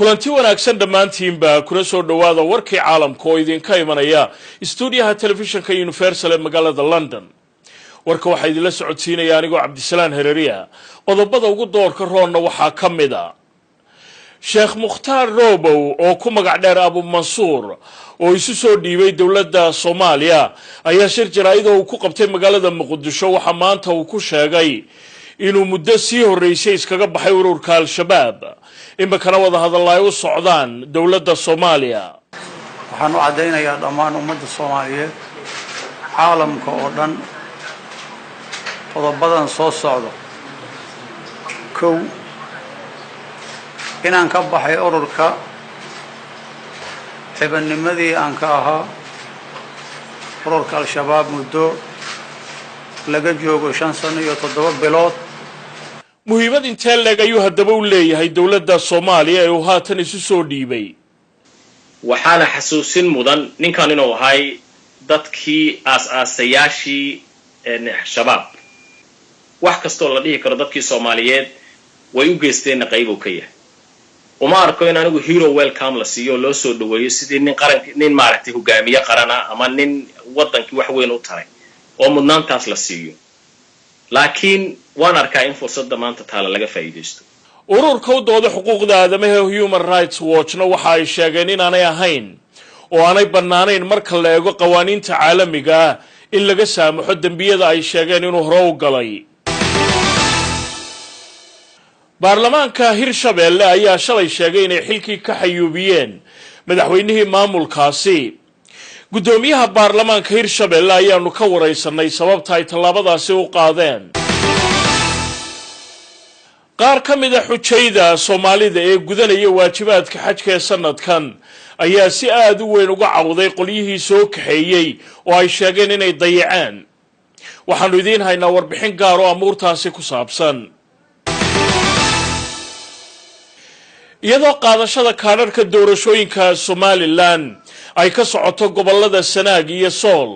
kulanti wanaagsan dhammaantiinba kuna soo dhawaada warkii caalamka oo idinka imanaya stuudiyaha telefishinka Universal ee magaalada London. warka waxaa idinla socodsiinaya anigoo Cabdisalaan Hereriya. qodobada ugu doorka roonna waxaa ka mid ah Sheekh Mukhtaar Robow oo ku magac dheer Abu Mansuur oo isu soo dhiibay dawladda Soomaaliya ayaa shir jaraa'id oo ku qabtay magaalada Muqdisho waxa maanta uu ku sheegay inuu muddo sii horeysay iskaga baxay ururka Al-Shabaab imikana wada hadalay u socdaan dawladda Soomaaliya. waxaan u cadeynayaa dhammaan ummadda Soomaaliyeed caalamka oo dhan qodobadan soo socdo kow inaan ka baxay ururka xibanimadii aan ka ahaa ururka Al-Shabaab muddo laga joogo 5 sano iyo 7 bilood. muhiimad intee leeg ayuu haddaba u leeyahay dawladda Soomaaliya ee uu haatan isu soo dhiibay. waxaana xasuusin mudan ninkan inuu ahay dadkii aasaasayaashii shabaab wax kastoo la dhihi karo dadkii Soomaaliyeed way u geysteen qayb uu ka yahay. uma arko in anigu hero welcome la siiyo loo soo dhaweeyo sidii nin maaragtay hogaamiye qarana ama nin wadankii wax weyn u taray oo mudnaantaas la siiyo. laakiin waan arkaa in fursadda maanta taala laga faa'iideysto. ururka u dooda xuquuqda aadamaha Human Rights Watch-na waxa ay sheegeen in aanay ahayn oo aanay banaanayn marka la eego qawaaniinta caalamiga ah in laga saamaxo dambiyada ay sheegeen inuu hore u galay. baarlamaanka Hirshabeelle ayaa shalay sheegay inay xilkii ka xayuubiyeen madaxweynihii maamulkaasi. gudoomiyaha baarlamaanka Hirshabeelle ayaanu ka wareysanay sababta ay tallaabadaasi u qaadeen. qaar ka mid ah xujayda Soomaalida ee gudanaya waajibaadka xajka ee sanadkan ayaa si aad u weyn uga cawday qolyihii soo kaxeeyay oo ay sheegeen inay dayaceen. waxaanu idiin haynaa warbixin gaar oo amuurtaasi ku saabsan. iyadoo qaadashada kaadhadhka doorashooyinka Somaliland ay ka socoto gobolada Sanaag iyo Sool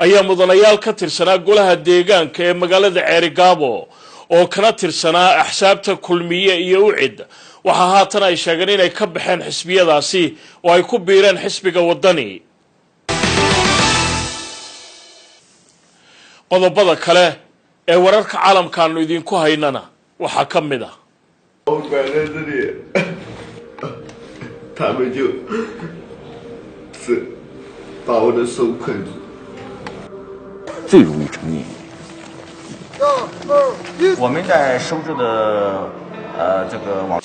ayaa mudanayaal ka tirsanaa golaha deegaanka ee magaalada Ceerigaabo oo kana tirsanaa axsaabta kulmiye iyo ucid waxa haatan ay sheegeen inay ka baxeen xisbiyadaasi oo ay ku biireen xisbiga wadani. qodobada kale ee wararka caalamkaanu idinku haynana waxaa ka mid ah最容易成孽。我们在收治的这个网。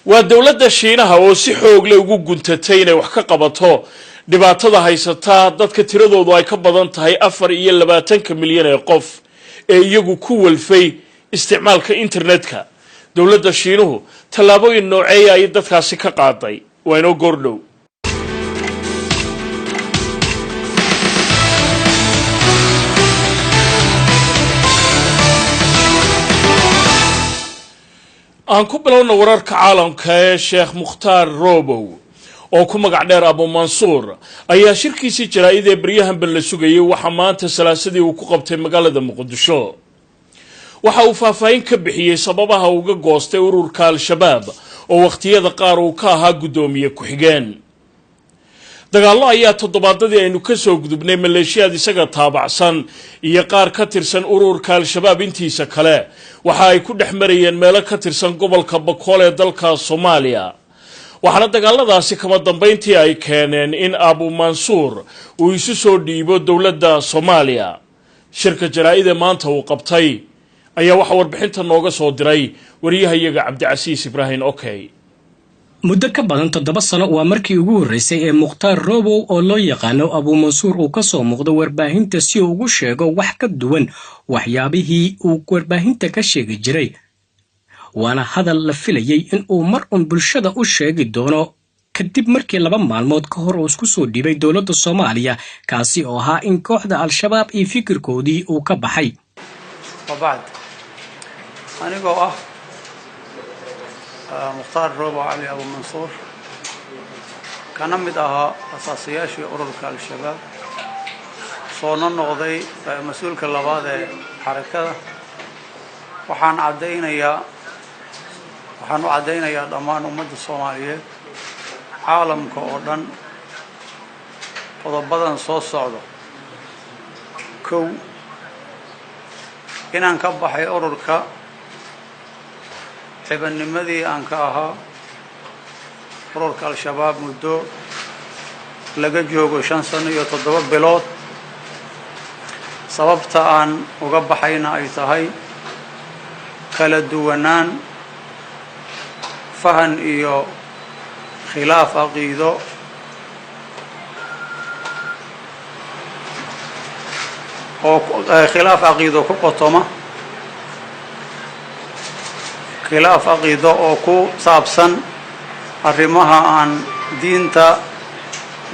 waa dawladda Shiinaha oo si xoog leh ugu guntatay inay wax ka qabato dhibaatada haysata dadka tiradoodu ay ka badan tahay 24 milyan ee qof ee iyagu ku walfay isticmaalka internetka. dawladda Shiinuhu tallaabooyin noocee ay dadkaasi ka qaaday waa inoo goordhow. aan ku bilowno wararka caalamka ee Sheekh Mukhtaar Robow oo ku magac dheer Abu Mansuur ayaa shirkiisii jaraa'id ee baryahan la sugayay waxa maanta salaasadii uu ku qabtay magaalada Muqdisho. waxa uu faahfaahin ka bixiyay sababaha uu uga goostay ururka Al-Shabaab oo waqtiyada qaar uu ka ahaa gudoomiye ku xigeen. dagaallo ayaa toddobaadadii aynu ka soo gudubnay maleeshiyada isaga taabacsan iyo qaar ka tirsan ururka Al-Shabaab intiisa kale waxa ay ku dhexmarayeen meelo ka tirsan gobolka Bakool ee dalka Soomaaliya. waxaana dagaaladaasi kama dambeyntii ay keeneen in Abu Mansuur uu isu soo dhiibo dawladda Soomaaliya. shirka jaraa'id ee maanta uu qabtay ayaa waxa warbixinta nooga soo diray wariyahayaga Cabdicasiis Ibrahim Okay. muddo ka badan 7 sano waa markii ugu horeysay ee Mukhtaar Robow oo loo yaqaano Abu Mansuur uu ka soo muuqdo warbaahinta si uu ugu sheego wax ka duwan waxyaabihii uu warbaahinta ka sheegi jiray. waana hadal la filayay in uu mar bulshada u sheegi doono kadib markii 2 maalmood ka hor uu isku soo dhiibay dawladda Soomaaliya kaasi oo ahaa in kooxda Al-Shabaab iyo fikirkoodii uu ka baxay. وبعد anigoo ah Mukhtaar Robow Ali Abu Mansuur kana mid ahaa asaasayaashii ururka Al-Shabaab soo noqday mas'uulka labaad ee xarakada waxaan cadeynayaa waxaan u caddaynayaa dhammaan ummadda Soomaaliyeed caalamka oo dhan qodobadan soo socdo kow inaan ka baxay ururka xibanimadii aan ka ahaa ururka al-shabaab muddo laga joogo 5 sano iyo 7 bilood sababta aan uga baxayna ay tahay kala duwanaan fahan iyo khilaaf aqiido khilaaf aqiido ku qotoma khilaaf aqiido oo ku saabsan arrimaha aan diinta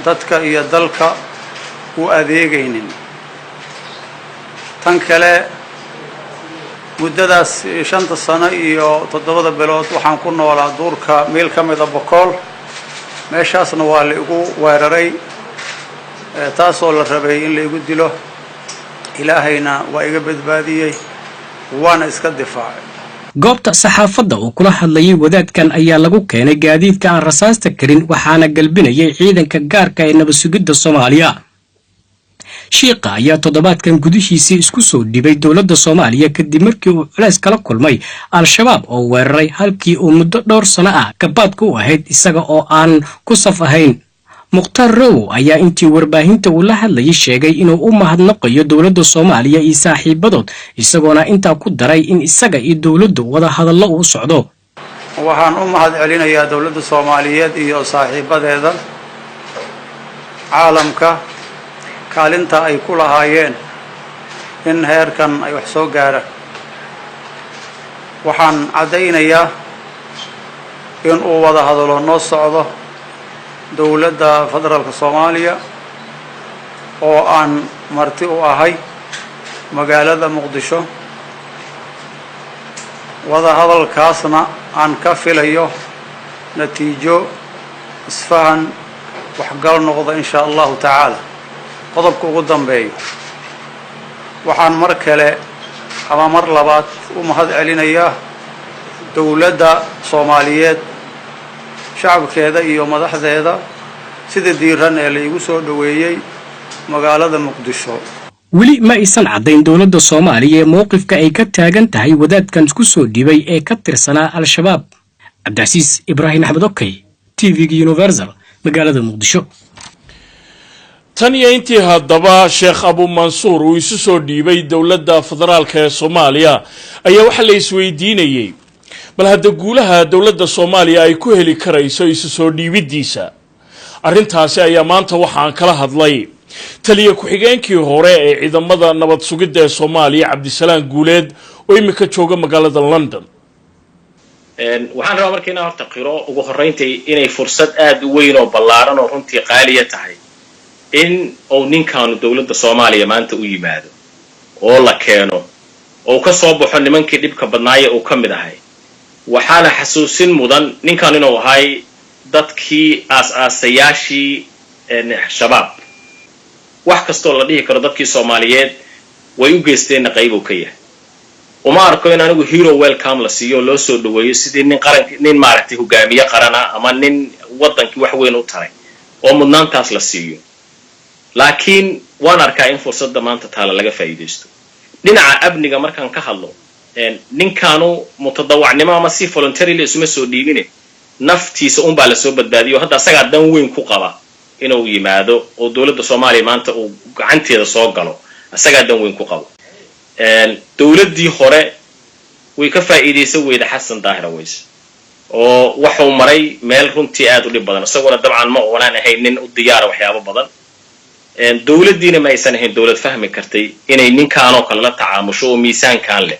dadka iyo dalka u adeegaynin tan kale muddadaas 5 sano iyo 7 bilood waxaan ku noolaa duurka meel ka mid ah Bokool meeshaasna waa la igu weeraray taasoo la rabay in la igu dilo ilaahayna waa iga badbaadiyay waana iska difaacay goobta saxaafadda uu kula hadlayay wadaadkan ayaa lagu keenay gaadiidka aan rasaasta karin waxaana galbinayay ciidanka gaarka ee nabad sugidda Soomaaliya shiiqa ayaa toddobaadkan gudihiisii isku soo dhibay dowladda Soomaaliya kadib markii uu culays kala kulmay al-shabaab oo weeraray halkii uu muddo dhowr sano ah gabaadka u ahayd isaga oo aan ku saf ahayn Mukhtaar Robow ayaa intii warbaahinta uu la hadlayay sheegay inuu u mahadnaqayo dowladda Soomaaliya iyo saaxiibadood isagoona intaa ku daray in isaga iyo dowladdu wada hadallo u socdo waxaan u mahad celinayaa dowladda Soomaaliyeed iyo saaxiibadeeda caalamka kaalinta ay ku lahaayeen in heerkan ay wax soo gaaraan waxaan cadaynayaa in uu wada hadallo noo socdo dowladda federaalka Soomaaliya oo aan marti u ahay magaalada Muqdisho wada hadalkaasna aan ka filayo natiijo isfahan waxgal noqdo insha Allah ta'ala qodobka ugu dambeeyo waxaan mar kale ama mar labaad u mahad celinayaa dowladda Soomaaliyeed shacabkeeda iyo madaxdeeda sida diiran ee la igu soo dhaweeyay magaalada Muqdisho weli ma aysan cadayn dowladda Soomaaliya mowqifka ay ka taagan tahay wadaadkan isku soo dhibay ee ka tirsanaa al-shabaab Cabdicasiis Ibraahim Axmed Okkey TV Universal magaalada Muqdisho tan iyo intii haddaba Sheekh Abu Mansuur uu isu soo dhiibay dowladda federaalka ee Soomaaliya ayaa waxa la isweydiinayay bal hadda guulaha dowladda Soomaaliya ay ku heli karayso isu soo dhiibidiisa arrintaasi ayaa maanta waxaan kala hadlay taliye ku-xigeenkii hore ee ciidamada nabad sugidda ee Soomaaliya Cabdisalaam Guuleed oo imika jooga magaalada London waxaan rabaa markii inaan horta qiro ugu horeyntii inay fursad aad u weyn oo ballaaran oo runtii qaaliya tahay in uu ninkan dowladda Soomaaliya maanta u yimaado oo la keeno oo ka soo baxo nimankii dhibka badnaayay oo kamid ahay waxaana xasuusin mudan ninkan inuu ahay dadkii aas-aasayaashii shabaab wax kastoo la dhihi karo dadkii Soomaaliyeed way u geysteen qayb uu ka yahay uma arko in anigu hero welcome la siiyo loo soo dhaweeyo sidii nin maaragtay hogaamiye qarana ama nin wadankii wax weyn u taray oo mudnaantaas la siiyo laakiin waan arkaa in fursadda maanta taala laga faa'iideysto dhinaca amniga markaan ka hadlo ninkaanu mutadawacnimo ama si voluntarily isuma soo dhiibine naftiisa un baa la soo badbaadiyo hadda asaga dan weyn ku qaba inuu yimaado oo dowladda Soomaaliya maanta uu gacanteeda soo galo asaga dan weyn ku qabo dowladdii hore way ka faa'iideysay weyda Xasan Daahir Aways oo wuxuu maray meel runtii aad u dhib badan isagoo dabcan ma oonaan ahayn nin u diyaar waxyaabo badan dowladdiina ma aysan ahayn dowlad fahmi kartay inay ninkaan oo kale la tacaamusho oo miisaankan leh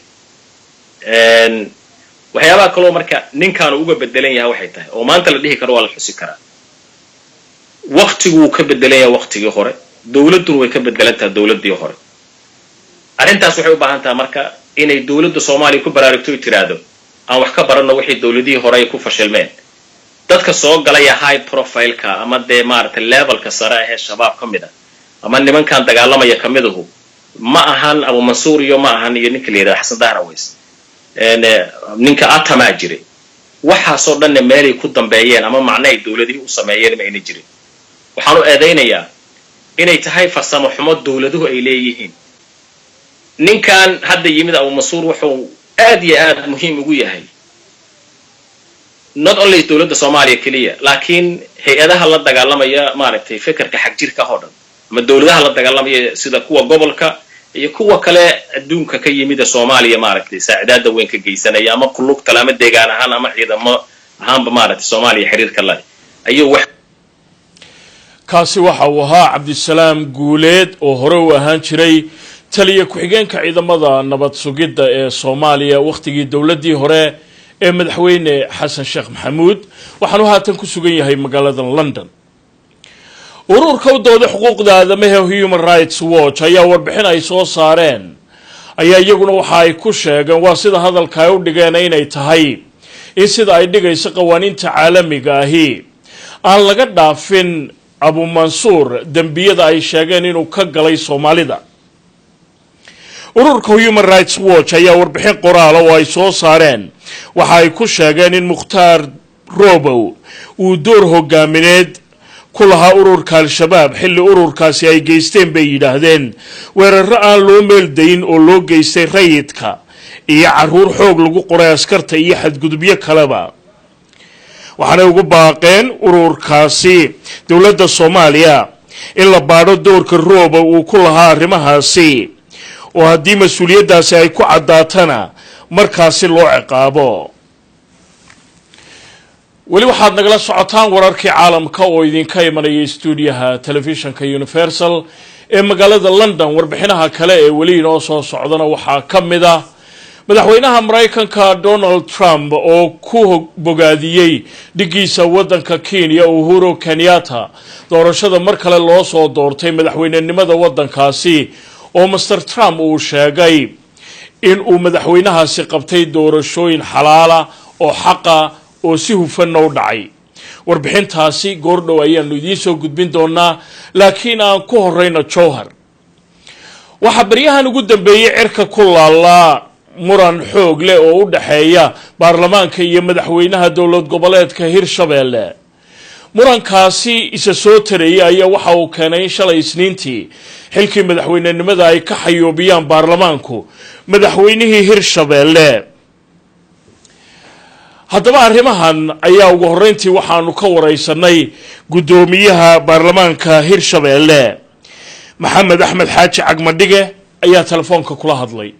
waxyaabaha kale oo marka ninkaan uga bedelan yahay waxay tahay oo maanta la dhihi karo waa la xusi karaa waqtigu uu ka bedelan yahay waqtigii hore dowladdu way ka bedelantaa dowladdii hore arrintaas waxay u baahan tahay marka inay dowladda Soomaaliya ku baraarugto tiraado aan wax ka baranno wixii dowladihii hore ay ku fashilmeen dadka soo galaya high profile ka ama de maarta level ka sare ah shabaab kamida ama nimankan dagaalamaya kamiduhu ma ahan Abu Mansuur iyo ma ahan iyo ninka leeyahay Xasan Daahir Aways ninka atama jire waxaasoo dhanna meelay ku dambeeyeen ama macno ay dowladihii u sameeyeen ma ayna jirin waxaanu eedaynayaa inay tahay farsamo xumo dowladuhu ay leeyihiin ninkan hadda yimid Abu Mansuur wuxuu aad iyo aad muhiim ugu yahay not only dowladda Soomaaliya kaliya laakiin hay'adaha la dagaalamaya maaragtay fikirka xaq jirka oo dhan ama dowladaha la dagaalamaya sida kuwa gobolka iyo kuwa kale adduunka ka yimid Soomaaliya maaragtay saacidaada weyn ka geysanaya ama kulug kalaama deegaan ahaan ama ciidamo ahaanba maaragtay Soomaaliya xiriirka la ayuu wax kaasi waxa uu ahaa Cabdisalaam Guuleed oo hore u ahaan jiray taliye ku-xigeenka ciidamada nabad sugidda ee Soomaaliya waqtigii dowladii hore ee madaxweyne Xasan Sheekh Maxamuud waxaanu haatan ku sugan yahay magaalada London ururka u dooda xuquuqda aadamaha Human Rights Watch ayaa warbixin ay soo saareen ayaa iyaguna waxa ay ku sheegeen waa sida hadalka ay u dhigeen inay tahay in sida ay dhigayso qawaaniinta caalamiga ahi aan laga dhaafin Abu Mansuur dambiyada ay sheegeen inuu ka galay Soomaalida ururka Human Rights Watch ayaa warbixin qoraal oo ay soo saareen waxa ay ku sheegeen in Mukhtaar Robow uu door hogaamineed kulaha ururka al-shabaab xilli ururkaasi ay geysteen bay yiraahdeen weerarro aan loo meeldayn oo loo geystay rayidka iyo caruur xoog lagu qoray askarta iyo xadgudubyo kaleba waxaana ugu baaqeen ururkaasi dowladda Soomaaliya in la baadho doorka Robow uu ku lahaa arrimahaasi oo haddii mas'uuliyadaasi ay ku cadaatana markaasi loo ciqaabo weli waxaad nagala socotaan wararkii caalamka oo idinka imanaya stuudiyaha telefishinka Universal ee magaalada London warbixinaha kale ee weli inoo soo socdana waxaa ka mid ah madaxweynaha Mareykanka Donald Trump oo ku bogaadiyay dhigiisa wadanka Kenya Uhuru Kenyatta doorashada mar kale loo soo doortay madaxweynenimada wadankaasi oo Mr Trump uu sheegay in uu madaxweynahaasi qabtay doorashooyin xalaala oo xaqa oo si hufan u dhacay warbixintaasi goordhow ayaanu idiin soo gudbin doonaa laakiin aan ku horeyno Jowhar waxa baryahan ugu dambeeyay cirka ku laalaa muran xoog leh oo u dhaxeeya baarlamaanka iyo madaxweynaha dowlad goboleedka Hirshabeelle murankaasi isa soo tareeyay ayaa waxa uu keenay shalay Isniintii xilkii madaxweynenimada ay ka xayoobiyaan baarlamaanku madaxweynihii Hirshabeelle haddaba arrimahan ayaa ugu horeyntii waxaanu ka wareysanay gudoomiyaha baarlamaanka Hirshabeelle Maxamed Axmed Xaaji Cagmadhige ayaa telefoonka kula hadlay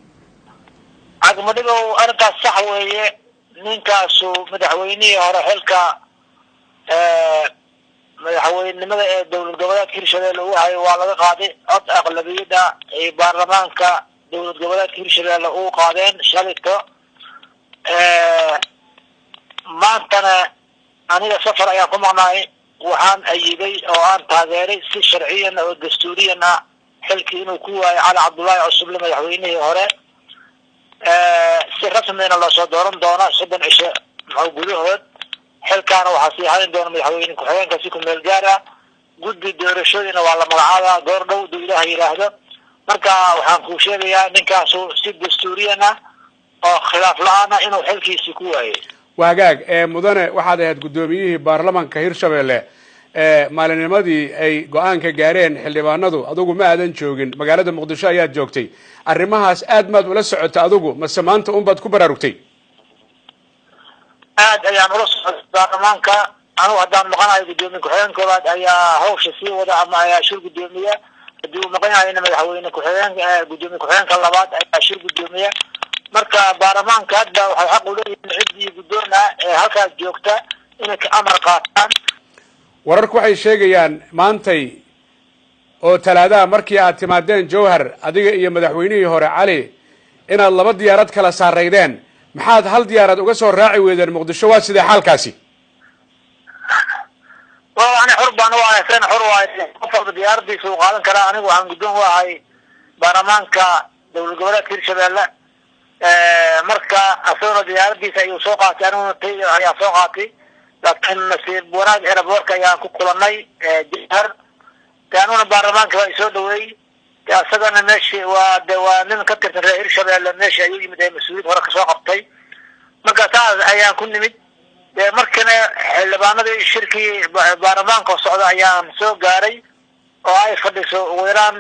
Cagmadhige arrintaas sax weeye ninkaasu madaxweynihii hore xilka madaxweynenimada ee dowlad goboleedka Hirshabeelle uu hayo waa laga qaaday cod aqlabiyada ee baarlamaanka dowlad goboleedka Hirshabeelle uu qaadeen shalito maantana aniga safar ayaa ku maqnaay waxaan ayiday oo aan taageeray si sharciyan oo dastuuriyan ah xilkii inuu ku waayo Cali Cabdullaahi Cusubli madaxweynihii hore si rasmiina loo soo dooran doona 3 cisho gudahood xilkaana waxaa sii hayn doona madaxweyne ku-xigeenka si ku meel gaar ah guddi doorashooyina waa la magacaabaa goor dhow duu Ilaahay yiraahdo marka waxaan ku sheegayaa ninkaasu si dastuuriyan ah oo khilaaf la'aan ah inuu xilkiisa ku waayo waagaag mudane waxaad ahayd gudoomiyihii baarlamaanka Hirshabeelle maalinimadii ay go'aanka gaareen xildhibaanadu adigu ma aadan joogin magaalada Muqdisho ayaa joogtay arrimahaas aad maad ula socotay adigu ma samaanta baad ku baraarugtay aad ayaan ula socday baarlamaanka anigu haddaan maqanayo gudoomiye ku-xigeenkooda ayaa hawsha sii wada ama ayaa shir gudoomiye haddii uu maqanayo madaxweyne ku-xigeenka gudoomiye ku-xigeenka labaad ayaa shir gudoomiye marka baarlamaanka hadda waxay xaq u leeyihiin ciddii gudoona ee halkaas joogta inay ka amar qaataan wararku waxay sheegayaan maantay oo talaadaha markii aad timaadeen Jowhar adiga iyo madaxweynihii hore Cali inaad laba diyaarad kala saareydeen maxaad hal diyaarad uga soo raaci weydeen Muqdisho waa sidee xaalkaasi وأنا حرب أنا وأنا حرب أفضل ديارتي سوق هذا كلام أنا وعن قدوم وهاي برمان كدولة جولة كثير شباب مركا أصور ديارتي سيسوقات أنا تي هي سوقاتي لكن نصير بوراد أنا بورك يا كوكولاني جهر كانوا برمان كيسود دوي يا سجن ماشي ودوانين كتر الرئيس شباب ماشي يجي مدة مسؤول ورك سوقتي مركا تاز أيام كن مد markana xildhibaanadii shirkii baarlamaanka socda ayaan soo gaaray oo ay fadhiso ugu yaraan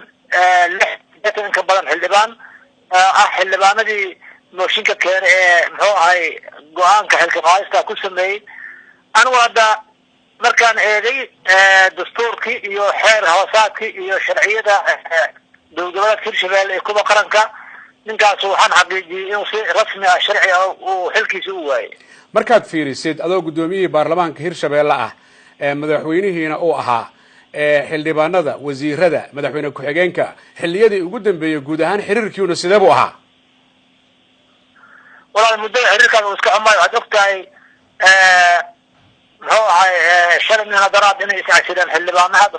6 ka badan xildhibaan xildhibaanadii mooshinka keenay ee muxuu ahay go-aanka xilka qaadista ku sameeyay anigu hadda markaan eegay dastuurkii iyo xeer hoosaadkii iyo sharciyada dowladda Hirshabelle ee kuwa qaranka ninkaas waxaan xaqiijiyay inuu si rasmi ah sharci ah uu xilkiisa u waayay markaad fiirisid adoo gudoomiyihii baarlamaanka Hirshabelle ah madaxweynihiina uu ahaa xildhibaanada wasiirada madaxweyne ku-xigeenka xilliyadii ugu dambeeyay guud ahaan xiriirkiina sidee buu ahaa walaal muddo xiriirkan uu iska xumaayo waxaad ogtahay muxuu ahay shalay daraad inay iscashireen xildhibaano aad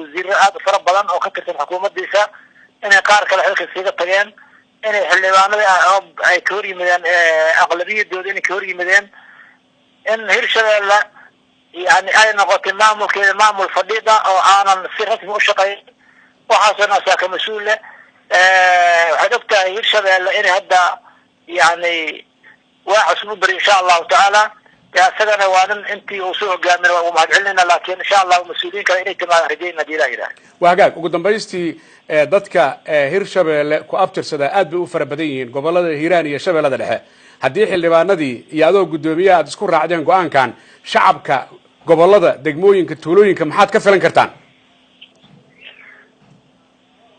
wasiiro aad u fara badan oo ka tirsan xukuumaddiisa inay qaar kale xilka siiga tageen inay xildhibaanada ay ka hor yimaadeen aqlabiyadooda inay ka hor yimaadeen in Hirshabelle يعني أي نقطة معمول كده معمول فضيضة أو أنا في رسم أشقي وحصلنا ساك مسؤولة حدثت Hirshabelle إن هذا يعني وعصبر إن شاء الله تعالى يا سجنا وانن أنت وسوق جامر ومهجلنا لكن إن شاء الله المسؤولين كانوا كما رجينا دي لا وهاجاك وقدام بيستي dadka Hirshabelle ku abtirsada aad bay u fara badan yihiin gobolada Hiiraan iyo Shabeellada Dhexe haddii xildhibaanadii iyo adoo gudoomiyaha aad isku raacdeen go'aankan shacabka gobolada degmooyinka tuulooyinka maxaad ka filan kartaan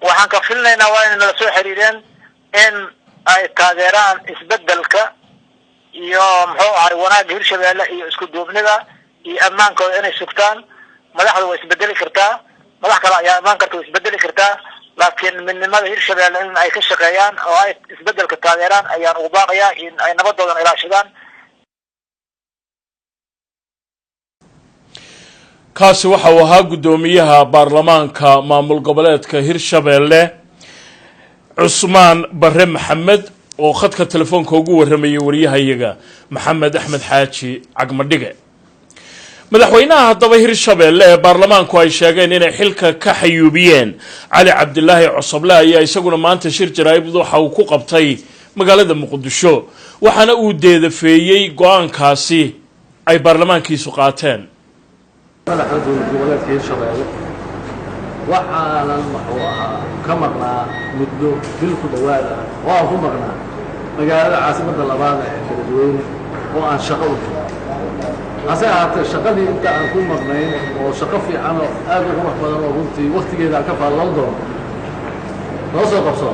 waxaan ka filnaynaa waa in la soo xiriireen in ay taageeraan isbedelka iyo muxuu ahay wanaagga Hirshabelle iyo isku duubnida iyo ammaankooda inay sugtaan madaxdu way isbedeli kartaa madax kale ayaa ammaan karta way isbedeli kartaa laakiin midnimada Hirshabelle in ay ka shaqeeyaan oo ay isbedelka taageeraan ayaan ugu baaqayaa in ay nabadooda ilaashadaan kaasi waxa uu ahaa gudoomiyaha baarlamaanka maamul goboleedka Hirshabelle Cusmaan Barre Maxamed oo khadka telefoonka ugu waramayay wariyahayaga Maxamed Axmed Xaaji Cagmadhige madaxweynaha haddaba Hirshabelle ee baarlamaanku ay sheegeen inay xilka ka xayuubiyeen Cali Cabdilaahi Cosoble ayaa isaguna maanta shir jaraa'id waxa uu ku qabtay magaalada Muqdisho waxaana uu deedafeeyay go'aankaasi ay baarlamaankiisu qaateen madaxda goboleedka Hirshabelle waxaana wuxuu ahaa ka maqnaa muddo bil ku dhawaada oo ku maqnaa magaalada caasimadda labaad ee Beledweyne oo aan shaqo u hase ahaatee shaqadii inta aan ku maqnayn oo shaqo fiican oo aad ugu wax badan oo runtii waqtigeeda aan ka faalan doono noo soo qabso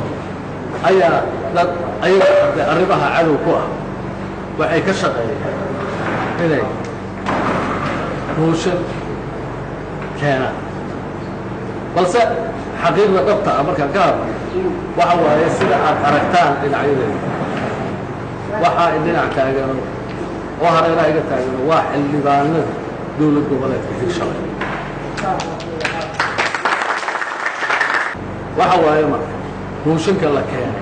ayaa dad ayaga arrimaha cadow ku ah waxay ka shaqeeyeen inay موشن كان بس حقيقة قطع أمريكا كار وحوا يصير أركتان إلى عيله وحا إننا عتاجنا وهرنا إلى عتاجنا واحد اللي بعنا دولة الجبلات في الشرق وحوا يمر موشن كلا كان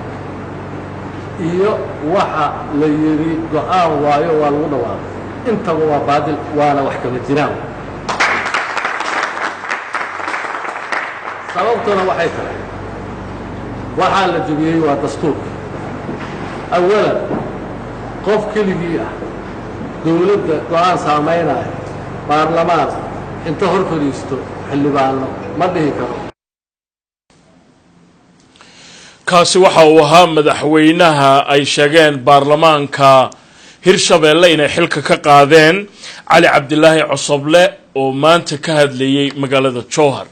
إيو وحا ليري قاء وايو والوضوء انت هو بادل وانا وحكم الجنان صوبتنا وحيتنا وحال الجبيهي والدستور اولا قف كلية دولة قوان سامينا بارلمان انت هركوليستو حلي بالنا ما به كرو kaasi waxa uu ahaa madaxweynaha ay sheegeen baarlamaanka Hirshabelle inay xilka ka qaadeen Cali Cabdilaahi Cosoble oo maanta ka hadlayay magaalada Jowhar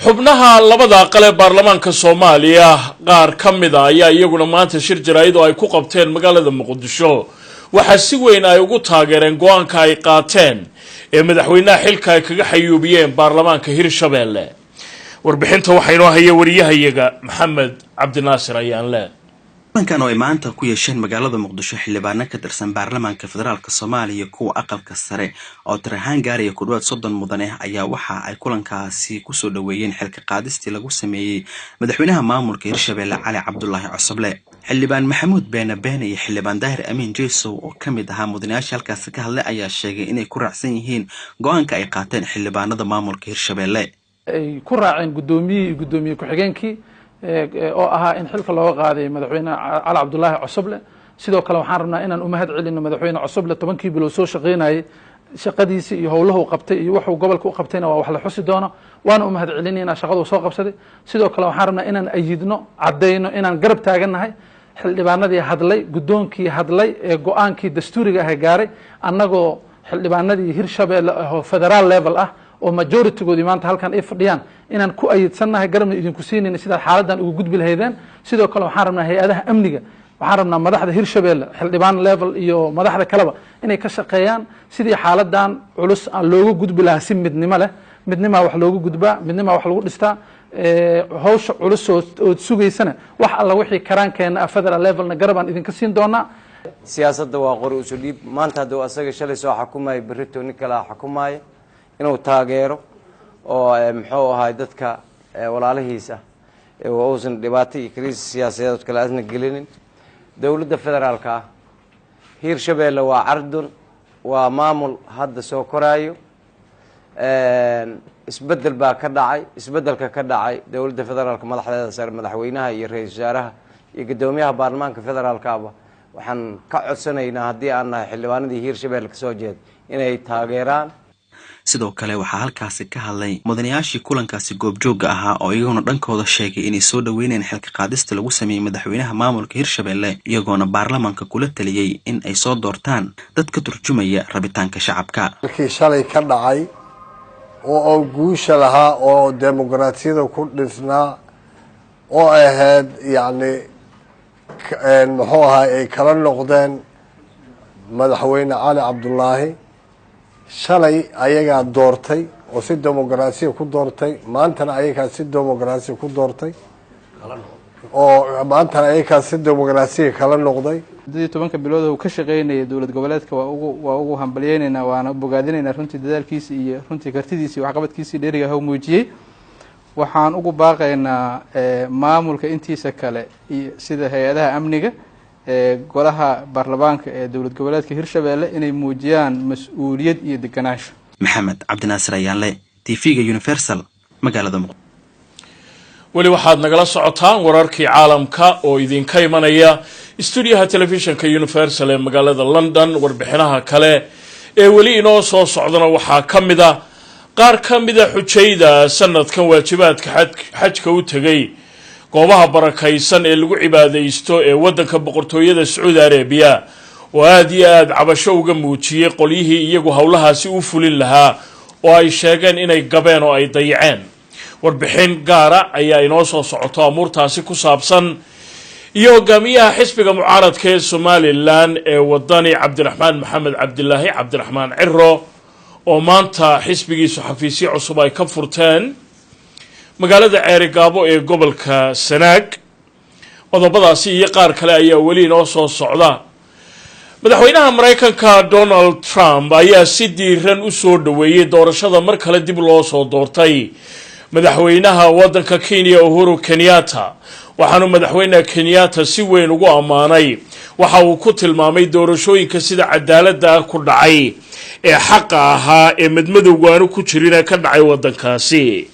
xubnaha labada aqal ee baarlamaanka Soomaaliya qaar kamid ah ayaa iyaguna maanta shir jaraa'id oo ay ku qabteen magaalada Muqdisho waxa si weyn ay ugu taageereen go'aanka ay qaateen ee madaxweynaha xilka ay kaga xayuubiyeen baarlamaanka Hirshabelle warbixinta waxa inoo hayay wariyahayaga Maxamed Cabdinaasir ayaan leh kulankan oo ay maanta ku yeesheen magaalada Muqdisho xildhibaano ka tirsan baarlamaanka federaalka Soomaaliya kuwa aqalka sare oo tirahaan gaaraya ku dhawaad 30 mudane ayaa waxa ay kulankaasi ku soo dhaweeyeen xilka qaadistii lagu sameeyay madaxweynaha maamulka Hirshabelle Cali Cabdilaahi Cosoble xildhibaan Maxamuud Beene iyo xildhibaan Daahir Amiin Jeesow oo kamid ahaa mudanayaasha halkaas ka hadlay ayaa sheegay inay ku raacsan yihiin go'aanka ay qaateen xildhibaanada maamulka Hirshabelle ay ku raaceen gudoomiye ku-xigeenkii oo ahaa in xilka looga qaaday madaxweynaha Cali Cabdilaahi Cosoble sidoo kale waxaan rabnaa inaan u mahad celino madaxweyne cusub la 10 bilood soo shaqeynayay shaqadiisa iyo howlahu qabtay iyo wuxuu gobolka u qabtayna waa wax la xusi doono waana u mahad celinayna shaqadu soo qabsaday sidoo kale waxaan rabnaa inaan ayidno cadeyno inaan garab taaganahay xildhibaanadii hadlay gudoonkii hadlay ee go'aankii dastuuriga ah gaaray annagoo xildhibaanadii Hirshabeelle oo federal level ah oo majority-goodii maanta halkan ay fadhiyaan inaan ku ayidsanahay garabna idinku siinayna sida xaaladan ugu gudbi lahaydeen sidoo kale waxaan rabnaa hay'adaha amniga waxaan rabnaa madaxda Hirshabeelle xildhibaan level iyo madaxda kaleba inay ka shaqeeyaan sidii xaaladan culus aan loogu gudbi lahaa si midnimo leh midnimo wax loogu gudbaa midnimo wax lagu dhistaa hawsha culus oo sugaysana wax alla wixii karaankeenna federal levelna garabaan idinka siin doonaa siyaasadda waa qori isu dhiib maanta hadduu asaga shalay soo xukumayo berrito nin kale xukumayo inuu taageero oo muxuu ahay dadka walaalihiisa uusan dhibaato iyo kriis siyaasadeed kale aadna gelinin dawladda federaalka Hirshabeelle waa cardun waa maamul hadda soo koraayo isbedel baa ka dhacay isbedelka ka dhacay dawladda federaalka madaxdeeda sare madaxweynaha iyo ra'iisul wasaaraha iyo gudoomiyaha baarlamaanka federaalka waxaan ka codsanaynaa haddii aan nahay xildhibaanadii Hirshabeelle ka soo jeed inay taageeraan sidoo kale waxaa halkaasi ka hadlay mudanayaashii kulankaasi goobjooga ahaa oo iyaguna dhankooda sheegay inay soo dhaweynayaan xilka qaadista lagu sameeyay madaxweynaha maamulka Hirshabeelle iyagoona baarlamaanka kula taliyay in ay soo doortaan dad ka turjumaya rabitaanka shacabka halkii shalay ka dhacay oo guusha lahaa oo dimuqraadiyada ku dhisnaa oo ahayd yacni muxuu ahaa ay kala noqdeen madaxweyne Cali Cabdullaahi shalay ayagaa doortay oo si dimuqraasiya ku doortay maantana ayagaa si dimuqraasiya ku doortay oo maantana ayagaa si dimuqraasiya kala noqday 12 bilood oo ka shaqeynaya dawlad goboleedka waa ugu hambalyeynayna waana bogaadinayna runtii dadaalkiisa iyo runtii kartidiisa iyo waxqabadkiisa dheeriga ah muujiyay waxaan ugu baaqaynaa maamulka intiisa kale iyo sida hay'adaha amniga golaha baarlamaanka ee dawlad goboleedka Hirshabeelle inay muujiyaan mas'uuliyad iyo deganaansho maxamed cabdinaasir ayaanle TV-ga Universal magaalada wali waxaad nagala socotaan wararkii caalamka oo idinka imanaya stuudiyaha telefishinka Universal ee magaalada London warbixinaha kale ee wali inoo soo socdana waxaa kamida qaar kamida xujayda sanadkan waajibaadka xajka u tagay goobaha barakaysan ee lagu cibaadeysto ee wadanka boqortooyada Saudi Arabia oo aad iyo aad cabasho uga muujiyay qolyihii iyagu hawlahaasi u fulin lahaa oo ay sheegeen inay gabeen oo ay dayaceen warbixin gaara ayaa inoo soo socoto amuurtaasi ku saabsan iyo hogaamiyaha xisbiga mucaaradka ee Somaliland ee wadani Cabdiraxmaan Maxamed Cabdilaahi Cabdiraxmaan Ciro oo maanta xisbigiisu xafiisyo cusub ay ka furteen magaalada Ceerigaabo ee gobolka Sanaag qodobadaasi iyo qaar kale ayaa wali inoo soo socda madaxweynaha Mareykanka Donald Trump ayaa si diiran u soo dhaweeyay doorashada mar kale dib loo soo doortay madaxweynaha wadanka Kenya Uhuru Kenyatta waxaanu madaxweynaha Kenyatta si weyn ugu amaanay waxa uu ku tilmaamay doorashooyinka sida cadaaladda ku dhacay ee xaq ahaa ee madmadowgaanu ku jirin ka dhacay wadankaasi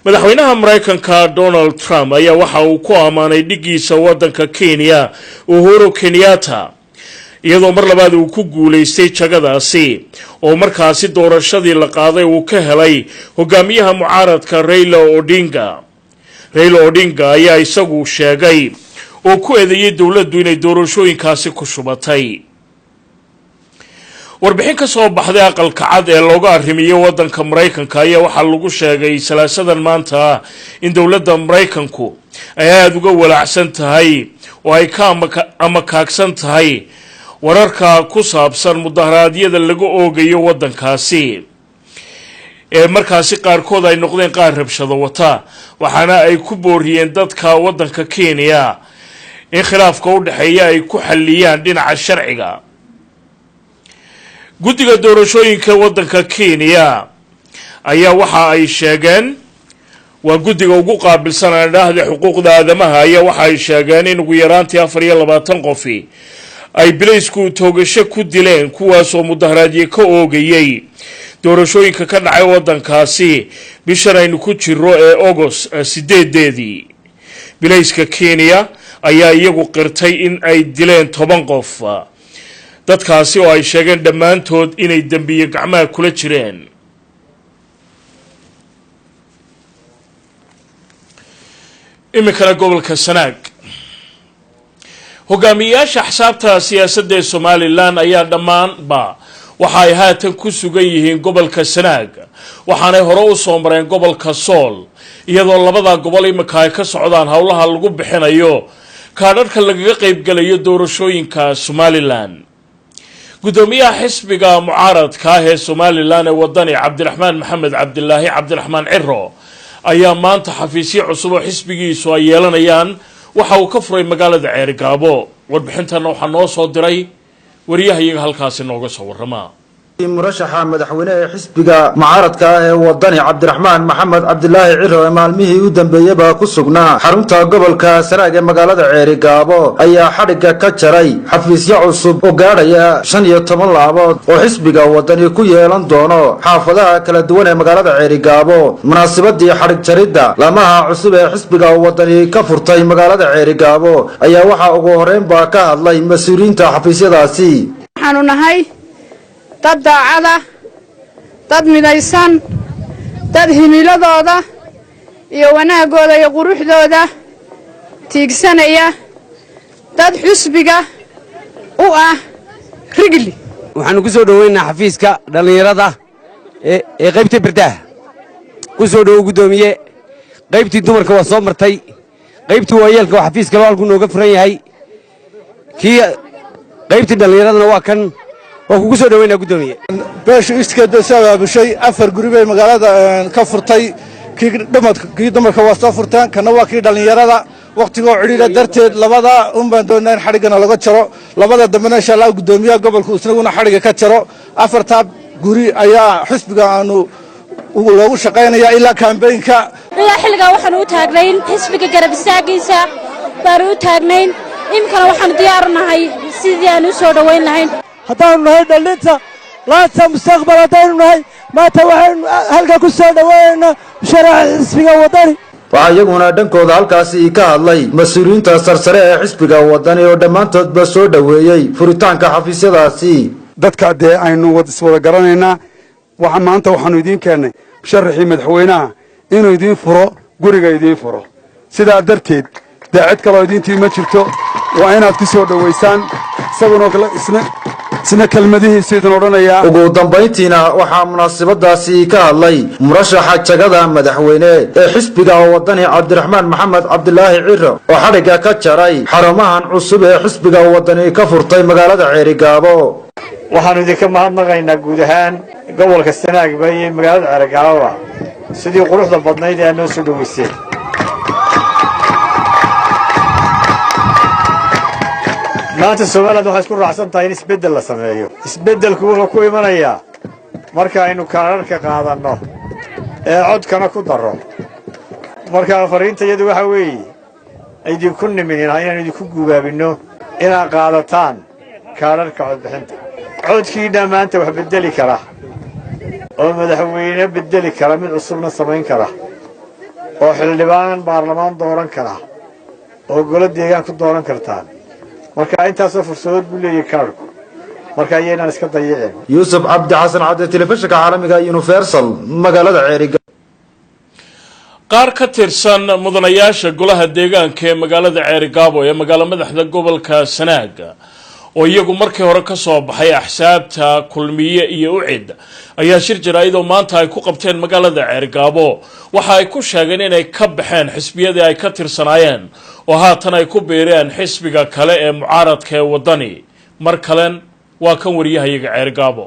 madaxweynaha Mareykanka Donald Trump ayaa waxa uu ku amaanay dhigiisa wadanka Kenya Uhuru Kenyatta iyadoo mar labaad uu ku guuleystay jagadaasi oo markaasi doorashadii la qaaday uu ka helay hogaamiyaha mucaaradka Raila Odinga ayaa isagu sheegay oo ku eedeeyay dawladdu inay doorashooyinkaasi ku shubatay warbixin ka soo baxday aqalka cad ee looga arrimiyay wadanka Mareykanka ayaa waxa lagu sheegay salaasadan maanta in dawladda Mareykanku ay aad uga walaacsan tahay oo ay ka amakaagsan tahay wararka ku saabsan mudaharaadyada lagu oogayo wadankaasi ee markaasi qaarkood ay noqdeen qaar rabshado wata waxaana ay ku booriyeen dadka wadanka Kenya in khilaafka u dhaxeeya ay ku xalliyaan dhinaca sharciga guddiga doorashooyinka wadanka Kenya ayaa waxa ay sheegeen waa guddiga ugu qaabilsan dhahda xuquuqda aadamaha ayaa waxa ay sheegeen in ugu yaraantii 24 qof ay bileysku toogasho ku dileen kuwaas oo mudaharaadyo ka oogayay doorashooyinka ka dhacay wadankaasi bishan aynu ku jiro ee August 8deedii bileyska Kenya ayaa iyagu qirtay in ay dileen 10 qof dadkaasi oo ay sheegeen dhammaantood inay dambiye gacmaha kula jireen. imikana gobolka Sanaag hogaamiyaasha axsaabta siyaasadda ee Somaliland ayaa dhammaanba waxa ay haatan ku sugan yihiin gobolka Sanaag waxaanay hore u soo mareen gobolka Sool iyadoo labada gobol imika ay ka socdaan howlaha lagu bixinayo kaadhadhka lagaga qayb galayo doorashooyinka Somaliland. gudoomiyaha xisbiga mucaaradka ah ee Somaliland ee wadani Cabdiraxmaan Maxamed Cabdilaahi Cabdiraxmaan Ciro ayaa maanta xafiisyo cusub oo xisbigiisu ay yeelanayaan waxa uu ka furay magaalada Ceerigaabo. warbixintan waxa noo soo diray wariyahayaga halkaasi nooga soo warrama. murashaxa madaxweynaha xisbiga mucaaradka ah ee wadani Cabdiraxmaan Maxamed Cabdilaahi Ciro maalmihii u dambeeyay ku sugnaa xarunta gobolka Sanaag ee magaalada Ceerigaabo ayaa xadhiga ka jaray xafiisyo cusub oo gaaraya 15 laabood oo xisbiga wadani ku yeelan doono xaafadaha kala duwan ee magaalada Ceerigaabo. munaasabadii xadhig jaridda lamaha cusub ee xisbiga wadani ka furtay magaalada Ceerigaabo ayaa waxa ugu horeyn baa ka hadlay mas'uuliyiinta xafiisyadaasi. waxaanu nahay dad daacada dad midaysan dad himiladooda iyo wanaagooda iyo quruxdooda tiigsanaya dad xusbiga u ah rigli. waxaanu ku soo dhaweynaa xafiiska dhalinyarada ee qaybta birdaha ku soo dhawow gudoomiye qaybtii dumarka waa soo martay qaybtii waayeelka waa xafiiska halku nooga furan yahay kii qaybtii dhalinyaradana waa kan waa kugu soo dhaweynaa gudoomiye. beeshu iskada sabaabushay 4 guri bay magaalada ka furtay kii dumarka waa soo furtaan kana waa kii dhalinyarada waqtigoo cidhiidha darteed labada baan doonaa in xadhigana laga jaro labada dambena insha Allah gudoomiyaha gobolka isaguna xadhiga ka jaro 4 guri ayaa xisbiga aanu loogu shaqeynayaa ilaa campaign-ka ilaa xilliga waxaan u taagnayn xisbiga garab istaagiisa baan u taagnayn imkana waxaan diyaar u nahay sidii aan u soo dhaweyn lahayn haddaanu nahay dhalinta laanta mustaqbal haddaanu nahay maanta waxaynu halka ku soo dhaweynaynaa musharaxa xisbiga wadani. waxaa iyaguna dhankooda halkaasi ka hadlay mas-uuliyiinta sarsare ee xisbiga wadani oo dhammaantoodba soo dhaweeyey furitaanka xafiisyadaasi. dadka dee aynu iswada garanaynaa maanta waxaanu idiin keennay musharaxii madaxweynaha inuu idiin furo guriga idiin furo sidaa darteed dee cid kaloo idiintii ma jirto waa inaad ku soo dhaweysaan isaguna isna kelmadihiisu idin odhanayaa. ugu dambayntiina waxaa munaasabadaasi ka hadlay murashaxa jagada madaxweyne ee xisbiga wadani Cabdiraxmaan Maxamed Cabdilaahi Ciro oo xadhiga ka jaray xarumahan cusub ee xisbiga wadani ka furtay magaalada Ceerigaabo. waxaanu idinka mahadnaqaynaa guud ahaan gobolka Sanaag iyo magaalada Ceerigaabo sidii quruxda badnayd ee noo soo dhaweysay. maanta Soomaaliland waxay isku raacsan tahay in isbedel la sameeyo. isbedelku wuxuu ku imanayaa marka aynu kaararka qaadanno ee codkana ku daro. marka fariintayadu waxa weeye idinku niminina inaan idinku guubaabino inaad qaadataan kaararka codbixinta. codkii dhammaanta wax bedeli kara oo madaxweyne bedeli kara mid cusubna samayn kara oo xildhibaan baarlamaan dooran kara oo golo deegaan ku dooran kartaan. marka intaasoo fursadood buu leeyahay kaarku marka ayaynan iska dayicin. Yuusuf Cabdi Xasan Cabdi telefishinka caalamiga Universal magaalada Ceerigaabo. qaar ka tirsan mudanayaasha golaha deegaanka ee magaalada Ceerigaabo ee magaalo madaxda gobolka Sanaag oo iyagu markii hore ka soo baxay axsaabta kulmiye iyo ucid ayaa shir jaraa'id oo maanta ay ku qabteen magaalada Ceerigaabo waxa ay ku sheegeen inay ka baxeen xisbiyadii ay ka tirsanaayeen oo haatan ay ku beereen xisbiga kale ee mucaaradka ee wadani. mar kalen waa kan wariyahayaga Ceerigaabo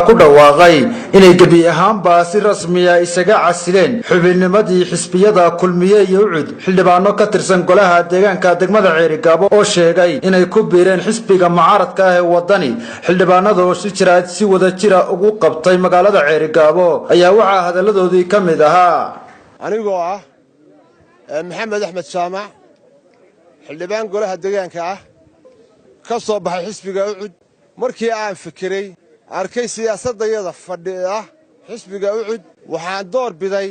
ku dhawaaqay inay gabi ahaanba si rasmi ah isaga casileen xubinnimadii xisbiyada kulmiye iyo ucid xildhibaano ka tirsan golaha deegaanka degmada Ceerigaabo oo sheegay inay ku beereen xisbiga mucaaradka ah ee wadani. xildhibaanada oo si jiraad si wada jira ugu qabtay magaalada Ceerigaabo ayaa waxa hadaladoodii ka mid ahaa anigoo ah Maxamed Axmed Jaamac xildhibaan golaha deegaanka ah ka soo baxay xisbiga ucid. markii aan fikiray arkay siyaasadayada fadhiya xisbiga ucid waxaan door biday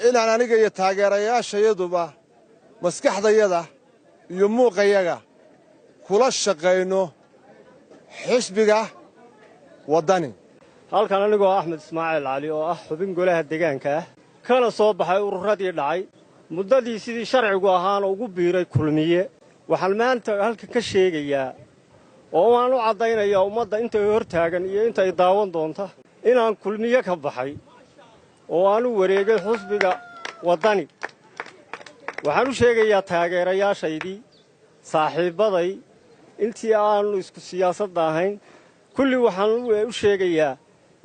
inaan aniga iyo taageerayaashayaduba maskaxdayada iyo muuqayaga kula shaqayno xisbiga waddani halkan anigoo Axmed Ismaaciil Cali oo ah xubin golaha deegaanka ah kana soo baxay ururadii dhacay muddadii sidii sharcigu ahaana ugu biiray kulmiye waxaan maanta halka ka sheegayaa oo aan u cadaynayaa ummadda inta hor taagan iyo inta ay daawan doonta inaan kulmiye ka baxay oo aan u wareegay xisbiga waddani waxaan u sheegayaa taageerayaashaydii saaxiibaday intii aanu isku siyaasadda ahayn kulli waxaan u sheegayaa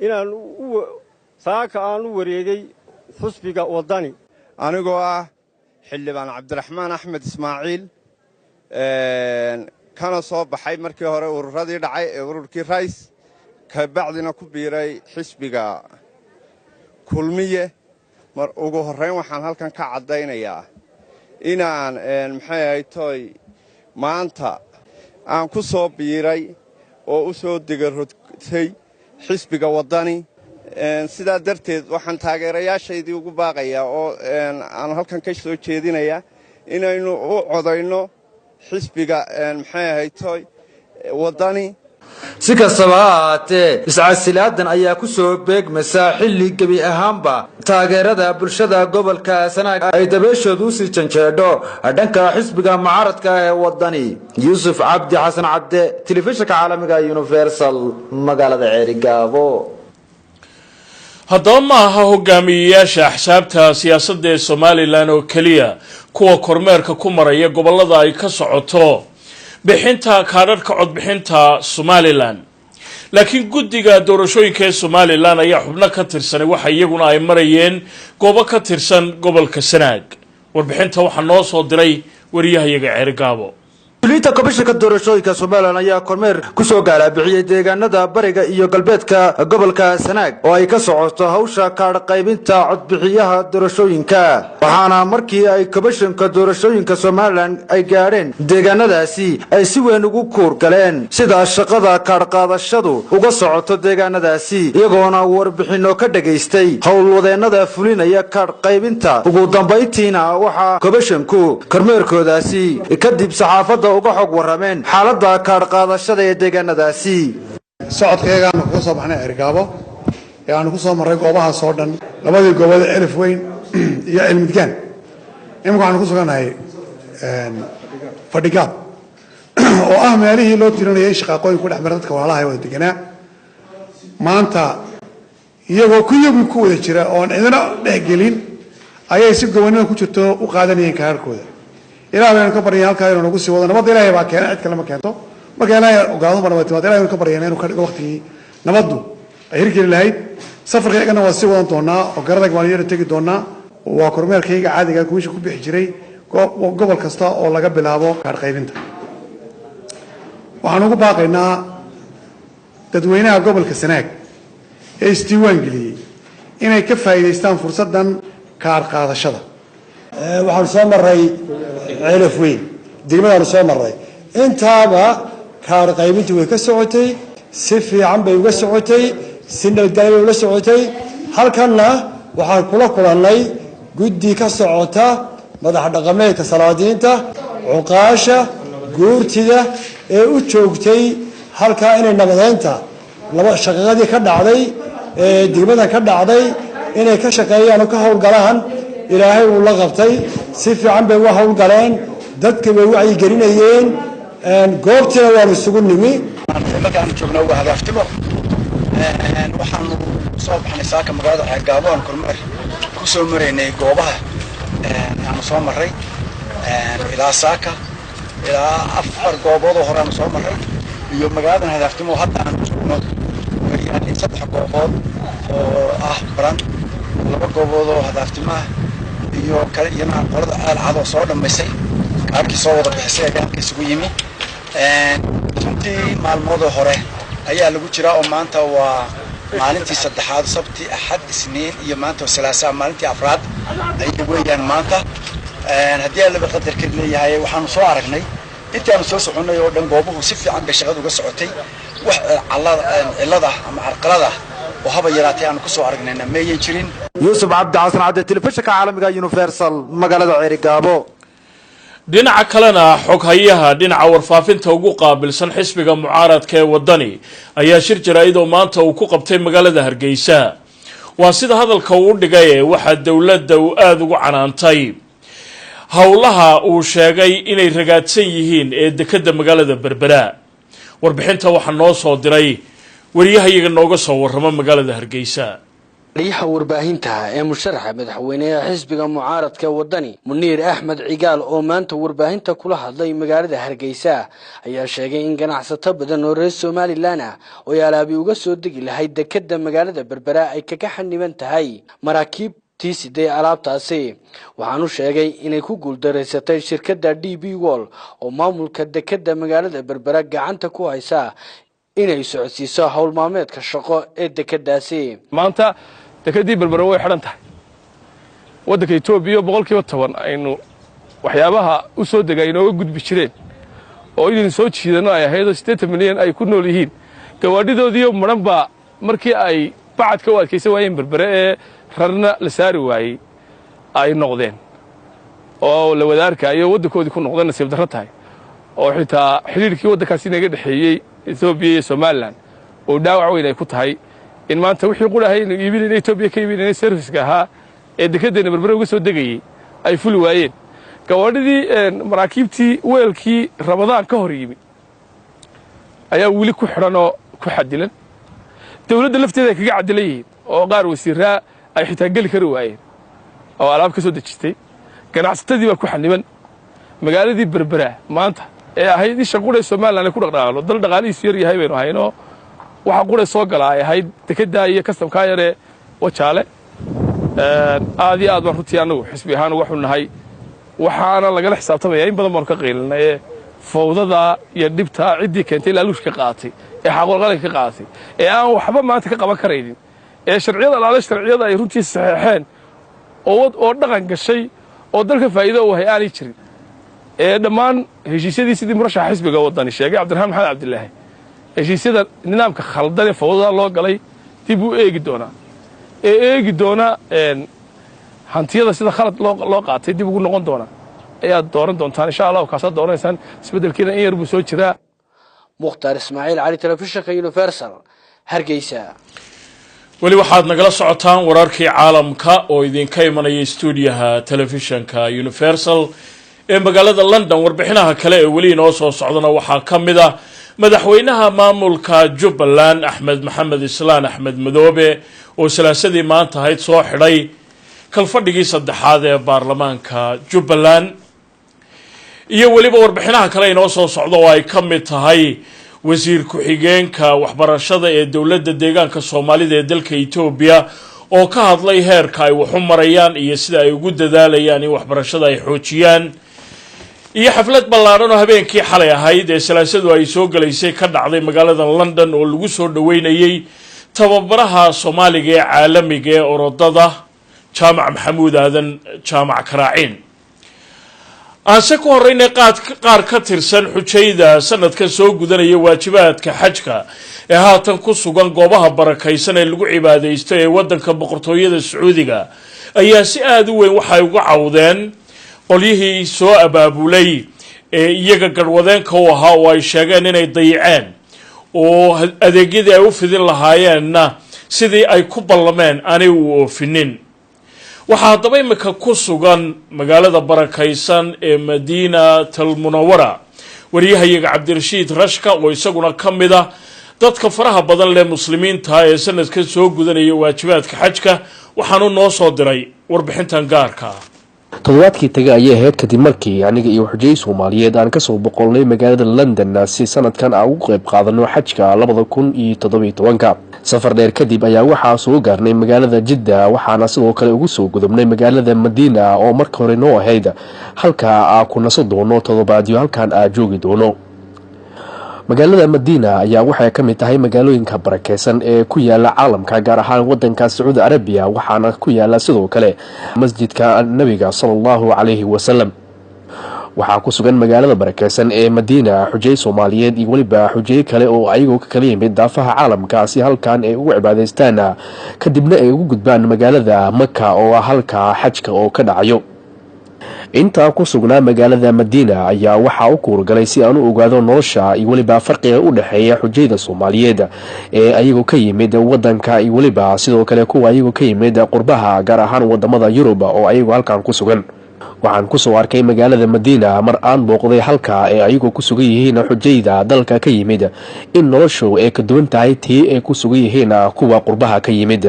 inaan saaka aan u wareegay xisbiga waddani anigoo ah xildhibaan cabdiraxmaan axmed ismaaciil kana soo baxay markii hore ururadii dhacay ee ururkii rays ka bacdina ku biiray xisbiga kulmiye mar ugu horrayn waxaan halkan ka caddaynayaa inaan maxay ahayd tooy maanta aan ku soo biiray oo u soo degarrotay xisbiga waddani sidaa darteed waxaan taageerayaashaydii ugu baaqayaa oo aan halkan ka soo jeedinayaa inaynu u codayno xisbiga maxay ahayd tooy waddani si kastaba ha ahaatee iscasilaadan ayaa ku soo beegmaysa xilli gebi ahaanba taageerada bulshada gobolka Sanaag ay dabeeshoodu u sii janjeedho dhanka xisbiga mucaaradka ah ee waddani Yuusuf Cabdi Xasan Cabde telefishinka caalamiga Universal magaalada Ceerigaabo haddaba ma aha hogaamiyeyaasha axsaabta siyaasadda ee Somaliland oo kaliya kuwa kormeerka ku maraya gobolada ay ka socoto bixinta kaadhadhka codbixinta Somaliland laakiin guddiga doorashooyinka ee Somaliland ayaa xubno ka tirsan waxa iyaguna ay marayeen goobo ka tirsan gobolka Sanaag warbixinta waxa noo soo diray wariyahayaga Ceerigaabo Kulita Komishanka Doorashooyinka Somaliland ayaa kormeer ku soo gaalabixiyay deegaanada bariga iyo galbeedka gobolka Sanaag oo ay ka socoto hawsha kaadh qaybinta codbixiyaha doorashooyinka waxaana markii ay Komishanka Doorashooyinka Somaliland ay gaareen deegaanadaasi ay si weyn ugu kuur galeen sida shaqada kaadh qaadashadu uga socoto deegaanadaasi iyagoona warbixino ka dhageystay howlwadeenada fulinaya kaadh qaybinta ugu dambeyntiina waxa Komishanku kormeerkoodaasi kadib saxaafadda uga xog warameen xaaladda kaadh qaadashada ee deegaanadaasi socodkeegaan ku soo baxnay Ceerigaabo ee aan ku soo maray goobaha soo dhan labadii gobood ee Elif Weyn iyo Elmidgaan imika aan ku suganahay Fadhigaad oo ah meelihii loo tirinayay shaqooyin ku dhex maray dadka walaalaha ee wada deganaa maanta iyagoo ku wada jira oo cidina dhex gelin ayay si gobanimo ku jirto u qaadanayeen kaadhkooda ilaahay aan ka baryay halka inuu nagu sii wado nabad ilaahay baa keenay cid kale ma keento marka ilaahay ogaado marba timaad ilaahay ka baryay inuu ka dhigo waqtigii nabadu ay hirgeli lahayd safarkeygana waa sii wadan doonaa oo garadag baan yar tagi doonaa waa kormeerkayga caadiga kuwiisha ku bixi jiray gobol kasta oo laga bilaabo kaadh qaybinta waxaan ugu baaqaynaa dadweynaha gobolka Sanaag ee isdiiwaan geliyay inay ka faa'iideystaan fursadan kaadh qaadashada waxaan soo maray Elif Weyn degmadaan soo maray intaaba kaadh qaybintu way ka socotay si fiican bay uga socotay si nabadgelyo uga socotay halkanna waxaan kula kulannay guddi ka socota madax dhaqameedka salaadiinta cuqaasha guurtida ee u joogtay halka inay nabadeynta laba shaqadii ka dhacday ee degmada ka dhacday inay ka shaqeeyaan oo ka howlgalaan ilaahay uu la qabtay si fiican bay uga howlgaleen dadka way wacyi gelinayeen goobtina waan isugu nimi markaan joognaa waa hadaaftimo waxaanu soo baxnay saaka magaalada Ceerigaabo aan kormeer ku soo maraynay goobaha aan soo maray ilaa saaka ilaa 4 goobood oo hore aan soo maray iyo magaalada hadaaftimo hadda aan joogno yani 3 goobood oo ah baran 2 goobood oo hadaaftimo iyo kale iyana qolada aalcado soo dhameysay kaarkii soo wada bixisay ayaan isugu yimi runtii maalmood hore ayaa lagu jiraa oo maanta waa maalintii saddexaad sabti axad isniin iyo maanta salaasa maalintii afraad ay weeyaan maanta haddii la qadarkeed leeyahay waxaan soo aragnay intii aan soo soconay oo dhan goobuhu si fiican bay shaqadu uga socotay wax cilada ama carqalada oo haba yaraatay aan ku soo aragnayna meeyay jirin Yuusuf Cabdi Xasan Cabde telefishinka caalamiga Universal magaalada Ceerigaabo dhinaca kalena xoghayaha dhinaca warfaafinta ugu qaabilsan xisbiga mucaaradka ee wadani ayaa shir jaraa'id oo maanta uu ku qabtay magaalada Hargeysa waa sida hadalka uu dhigay waxa dawladda uu aad ugu canaantay howlaha uu sheegay inay ragaadsan yihiin ee dekedda magaalada Berbera warbixinta waxa noo soo diray wariyahayaga nooga soo warrama magaalada Hargeysa riyaha warbaahinta ee musharaxa madaxweynaha xisbiga mucaaradka wadani Muniir Axmed Cigaal oo maanta warbaahinta kula hadlay magaalada Hargeysa ayaa sheegay in ganacsato badan oo reer Soomaaliland oo alaabi uga soo degi lahayd dekedda magaalada Berbera ay kaga xaniban tahay maraakiib tiisidee alaabtaasi waxaanu sheegay inay ku guuldareysatay shirkadda DB World oo maamulka dekedda magaalada Berbera gacanta ku haysa inay socodsiiso hawl maalmeedka shaqo ee dekeddaasi maanta dekedii Berbera way xiran tahay waddanka Itoobiya 10% aynu waxyaabaha u soo degay inoo gudbi jireen oo idin soo jiidano ay ahayd 8 milyan ay ku nool yihiin gawaadhidoodii maran ba markii ay bacadka u adkaysan waayeen Berbera ee rarna la saari waayay ay noqdeen oo la wadaarkayo waddankoodii ku noqdeen nasiib darro tahay oo xitaa xiriirkii waddankaasi inaga dhaxeeyay Itoobiya iyo Soomaaliland oo dhaawac weyn ay ku tahay in maanta wixii qurahay in iibinayna Itoobiya ka iibinayna service-ka ahaa ee dekedda Berbera uga soo degayay ay fuli waayeen gawaadhidii maraakiibtii weelkii Ramadaan ka hor yimi ayaa wili ku xiran oo ku xadilan dawladda lafteeda kaga cadilayeen oo qaar wasiiraa ay xitaa gali kari waayeen oo alaab ka soo dejistay ganacsatadii baa ku xaniban magaaladii Berbera maanta ee ahayd isha qudhay Soomaaliland ku dhaqdhaqaalo dal dhaqaalihiisu yar yahay baynu hayno waxa qudhay soo galay ahayd dekedda iyo kastamka yare wajaale aad iyo aad baan runtii anagu xisbi ahaan uga xunnahay waxaana lagala xisaabtamaya in badan baan ka qiilinay fawdada iyo dhibta cidii keentay laaluush ka qaatay ee xaqooqalka ka qaatay ee aan waxba maanta ka qaban karaynin ee sharciyada ay runtii saxeexeen oo dhaqan gashay oo dalka faa'iido u hay aanay jirin ee dhammaan heshiisyadii sidii murashaxa xisbiga wadani sheegay Cabdiraxmaan Maxamed Cabdilaahi heshiisyada nidaamka khaldan ee fawdada loo galay dib u eegi doona hantiyada sida khalad loo qaatay dib ugu noqon doona ayaa dooran doontaan insha Allah ka soo dooranaysan isbedelkiina in yar buu soo jiraa Mukhtaar Ismaaciil Cali telefishinka Universal Hargeysa wali waxaad nagala socotaan wararkii caalamka oo idinka imanaya stuudiyaha telefishinka Universal ee magaalada London warbixinaha kale ee wali inoo soo socdana waxaa ka mid ah madaxweynaha maamulka Jubbaland Axmed Maxamed Islaan Axmed Madoobe oo salaasadii maanta ahayd soo xidhay kalfadhigii saddexaad ee baarlamaanka Jubbaland iyo waliba warbixinaha kale inoo soo socdo oo ay ka mid tahay wasiir ku-xigeenka waxbarashada ee dawladda deegaanka Soomaalida ee dalka Itoobiya oo ka hadlay heerka ay wax u marayaan iyo sida ay ugu dadaalayaan in waxbarashada ay xoojiyaan iyo xaflad ballaaran oo habeenkii xalay ahayd ee salaasadu ay soo galaysay ka dhacday magaalada London oo lagu soo dhaweynayay tababaraha Soomaaliga ee caalamiga ee orodada Jaamac Maxamuud Aadan Jaamac Karaacin aanse ku horreynay qaar ka tirsan xujayda sanadkan soo gudanaya waajibaadka xajka ee haatan ku sugan goobaha barakaysan ee lagu cibaadeysto ee waddanka boqortooyada Sacuudiga ayaa si aad u weyn waxay uga cawdeen qolyihii soo abaabulay ee iyaga garwadeenka u ahaa oo ay sheegeen inay dayaceen oo adeegyadii ay u fidin lahaayeenna sidii ay ku ballameen aanay u oofinin waxaa haddaba imika ku sugan magaalada barakaysan ee Madiinatul Munawwara wariyahayaga Cabdirashiid Rashka oo isaguna ka mid ah dadka faraha badan leh muslimiinta ee sanadkan soo gudanaya waajibaadka xajka waxaanu noo soo diray warbixintan gaarka toddobaadkii tagay ayay ahayd kadib markii aniga iyo xujay Soomaaliyeed aan ka soo boqolnay magaalada London si sanadkan aan uga qayb qaadano xajka 2017 safar dheer kadib ayaa waxaa soo gaarnay magaalada Jidda waxaana sidoo kale ugu soo gudubnay magaalada Madiina oo marka hore noo ahayd halka aan ku naso doono toddobaadyo halkan aan joogi doono magaalada Madiina ayaa waxay ka mid tahay magaalooyinka barakeysan ee ku yaala caalamka gaar ahaan wadanka Sacuudi Arabiya waxaana ku yaala sidoo kale masjidka Nabiga sallallahu alayhi wasallam waxaa ku sugan magaalada barakeysan ee Madiina xujay Soomaaliyeed iyo waliba xujay kale oo ayagu ka kala yimid daafaha caalamka si halkan ay ugu cibaadaystaan kadibna ay ugu gudbaan magaalada Makka oo halka xajka oo ka dhacayo intaa ku sugnaa magaalada Madiina ayaa waxaa u kuurgalay si aan u ogaado nolosha iyo waliba farqiga u dhaxeeya xujayda Soomaaliyeed ee ayagu ka yimid wadanka iyo waliba sidoo kale kuwa ayagu ka yimid qurbaha gaar ahaan wadamada Yurub oo ayagu halkan ku sugan. waxaan ku soo arkay magaalada Madiina mar aan booqday halka ee ayagu ku sugan yihiin xujayda dalka ka yimid in noloshu ay ka duwan tahay tii ay ku sugan yihiin kuwa qurbaha ka yimid.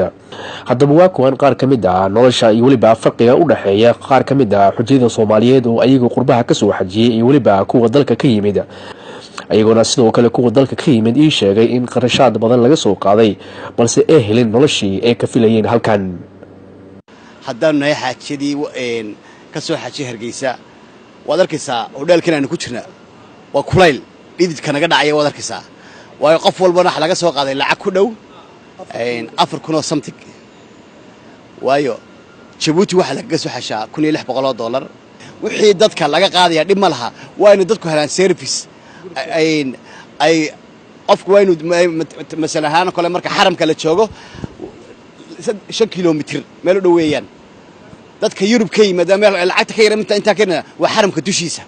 haddaba waa kuwan qaar ka mid ah nolosha iyo waliba farqiga u dhaxeeya qaar ka mid ah xujayda Soomaaliyeed oo ayagu qurbaha ka soo xajiyay iyo waliba kuwa dalka ka yimid. ayaguna sidoo kale kuwa dalka ka yimid ii sheegay in qarashaad badan laga soo qaaday balse ay helin noloshii ay ka filayeen halkan. haddaan nahay xaajadii ka soo xajiyay Hargeysa waad arkaysaa hodheelkan aan ku jirnaa waa kulayl dhididka naga dhacay waad arkaysaa waayo qof walba wax laga soo qaaday lacag ku dhow 4,000 oo something waayo Djibouti waxa laga soo xashaa $1,600 wixii dadka laga qaadaya dhib ma laha waa inuu dadku helaan service ay qofku waa inuu masalahaan kale marka xaramka la joogo 5 kilomitir meel u dhaweeyaan dadka Yurub ka yimaadaan lacagta ka yaran inta kana waa xaramka dushiisa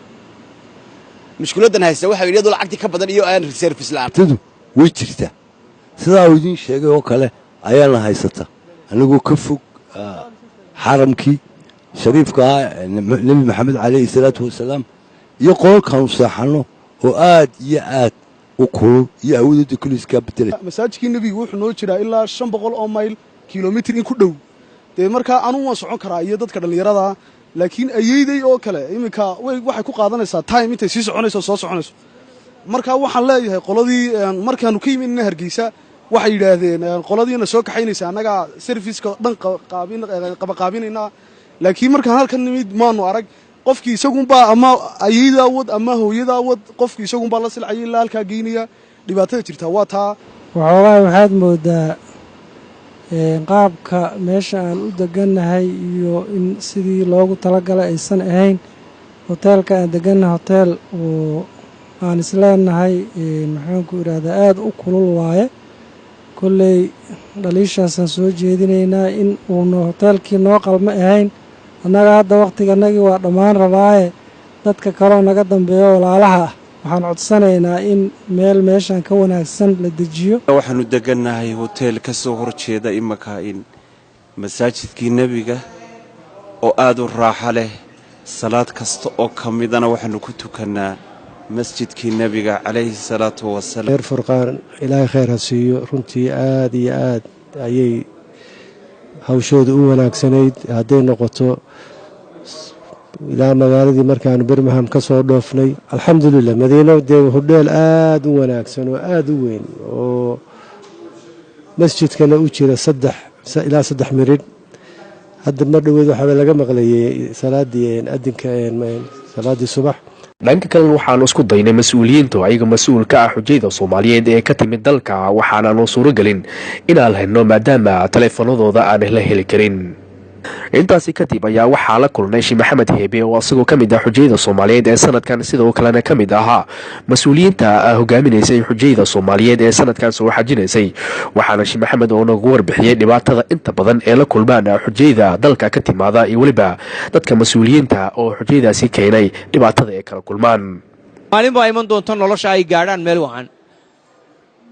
mushkiladan haysta waxa iyadoo lacagti ka badan iyo aan service la'aan way jirtaa sidaa uu idin sheegay oo kale ayaa la haysata anigu ka fog xaramkii shariifka nabi maxamed calayhi salaatu wasalaam iyo qolkan saxano oo aad iyo aad u kulul iyo awoodda kuliska bedelay masaajidkii nabiga wuxuu noo jiraa ilaa 500 oo mayl kilomitir in ku dhow marka anu waan socon karaa iyo dadka dhalinyarada laakiin ayeeday oo kale iminka waxay ku qaadanaysaa time intay sii soconayso soo soconayso marka waxaan leeyahay qoladii markaanu ka yimid Hargeysa waxay yiraahdeen qoladiina soo kaxaynaysa anaga service-ka dhan qaabinayna laakiin markaan halkan nimid maanu arag qofkii isagunba ama ayeeda wad ama hooyada wad qofkii isagunba la silcay ilaa halka geynaya dhibaatada jirta waa taa waxaad moodaa qaabka meesha aan u deganahay iyo in sidii loogu talagalay aysan ahayn hoteelka aan deganahay hotel oo aan isleenahay maxaan ku iraahdaa aad u kulul waaye kulley dhaliishaasaan soo jeedinaynaa in uuna hoteelkii noo qalmo ahayn annaga hadda waqtiganagii waa dhammaan rabaaye dadka kaloo naga dambeeyo walaalaha waxaan codsanaynaa in meeshan ka wanaagsan la dejiyo waxaanu deganahay hotel ka soo horjeeda imaka in masaajidkii nabiga oo aad u raaxo leh salaad kasta oo kamidana waxaanu ku tukanaa masjidkii nabiga calayhi salaatu wasalaam reer Furqaan ilaahay khayr ha siiyo runtii aad iyo aad ayay hawshooda u wanaagsanayd hadday noqoto ilaa magaaladii markaanu Birmingham ka soo dhoofnay alxamdulillah Madiina dee hodheel aad u wanaagsan oo aad u weyn oo masjidkana u jira 3 ilaa 3 mirid hadda ma dhaweed waxa laga maqlayay salaadii adinka salaadii subax dhanka kale waxaan isku daynay mas'uuliyiintu ayaga mas'uul ka ah xujayda Soomaaliyeed ee ka timid dalka waxaana noo suuragelin inaan helno maadaama taleefanadooda aan la heli karin. intaasi kadib ayaa waxaa la kulnay Sheikh Maxamed Heebe oo asagoo ka mid ah xujayda Soomaaliyeed ee sanadkan sidoo kalena ka mid ahaa mas'uuliyiinta hogaaminaysay xujayda Soomaaliyeed ee sanadkan soo xajinaysay waxaana Sheikh Maxamed oo nagu warbixiyay dhibaatada inta badan ee la kulmaan xujayda dalka ka timaada iyo waliba dadka mas'uuliyiinta oo xujaydaasi keenay dhibaatada ay kala kulmaan. maalin baa iman doonta nolosha ay gaadhaan meel wacan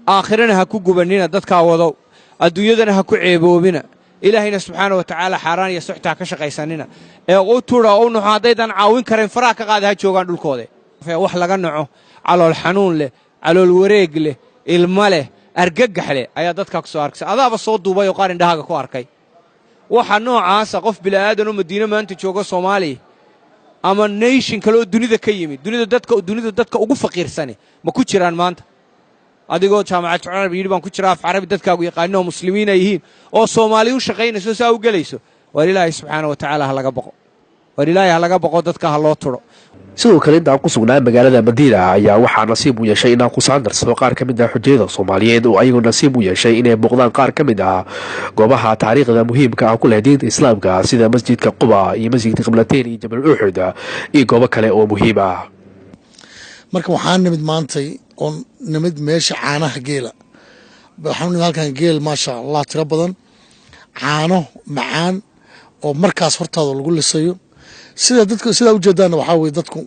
aakhirana ha ku gubanina dadka wado adduunyadana ha ku ceeboobina ilaahayna subxaanahu wa ta'aala xaraan iyo suxta ka shaqaysanina ee uu tuura oo nuxaadaydan caawin kareen faraha ka qaad ha joogan dhulkooda wax laga naco calool xanuun leh calool wareeg leh ilma leh argagax leh ayaa dadka ku soo arkay adaaba soo duubay oo qaar indhahaga ku arkay waxa noocaas qof bilaadan oo Madiina maanta jooga Soomaaliya ama nation kale oo dunida ka yimid dunida dadka ugu faqiirsan ma ku jiraan maanta adigoo jaamacad carabi yiri baan ku jiraa af carabi dadkaagu yaqaano muslimiin ay yihiin oo Soomaali u shaqeynayso saa u galayso war Ilaahay subxaanahu wa ta'aala ha laga baqo war Ilaahay ha laga baqo dadka ha loo turo. sidoo kale intaan ku sugnaa magaalada Madiina ayaa waxaa nasiib u yeeshay inaan ku saandarsado qaar ka mid ah xujayda Soomaaliyeed oo ayagu nasiib u yeeshay inay booqdaan qaar ka mid ah goobaha taariikhda muhiimka ah ku leh diinta Islaamka sida masjidka Quba iyo masjidka Qiblateen iyo Jabal Uhud iyo goobo kale oo muhiim ah. marka waxaan nimid maantay on nimid meesha caanaha geela waxaan nimid halkan geel maasha Allah tira badan caano macaan oo markaas hortaada lagu lisayo sidaa ujeedaana waxaa weye dadku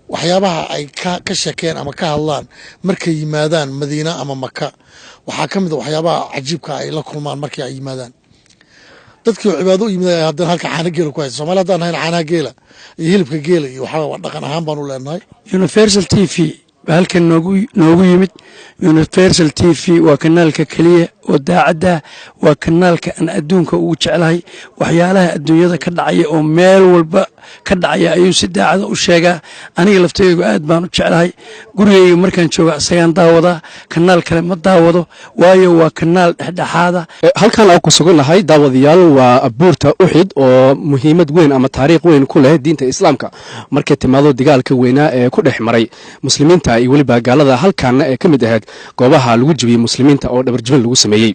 waxyaabaha ay ka sheekeen ama ka hadlaan markay yimaadaan madiina ama maka waxaa ka mid a waxyaabaha cajiibka ay la kulmaan markii ay yimaadaan dadkii oo cibaado u yimid haddana halka caana geela ku haysa Soomaaliya haddaan hayn caanaha geela iyo hilibka geela iyo waxaa dhaqan ahaan baan u leenahay. Universal TV halkan noogu yimid. Universal TV waa kanaalka kaliya oo daacadda waa kanaalka aan adduunka ugu jecelahay waxyaalaha adduunyada ka dhacaya oo meel walba ka dhacaya ayuu si daacad u sheegaa aniga laftaygu aad baan u jecelahay gurigayga markaan joogo asagaan daawadaa kanaal kale ma daawado waayo waa kanaal dhexdhexaada halkan aan ku suganahay daawadayaal waa abuurta uxid oo muhiimad weyn ama taariikh weyn ku leh diinta islaamka markay timaado dagaalka weynaa ee ku dhex maray muslimiinta iyo waliba gaalada halkaana ee ka mid ahayd goobaha lagu jibiyey muslimiinta oo dhabarjibin lagu sameeyey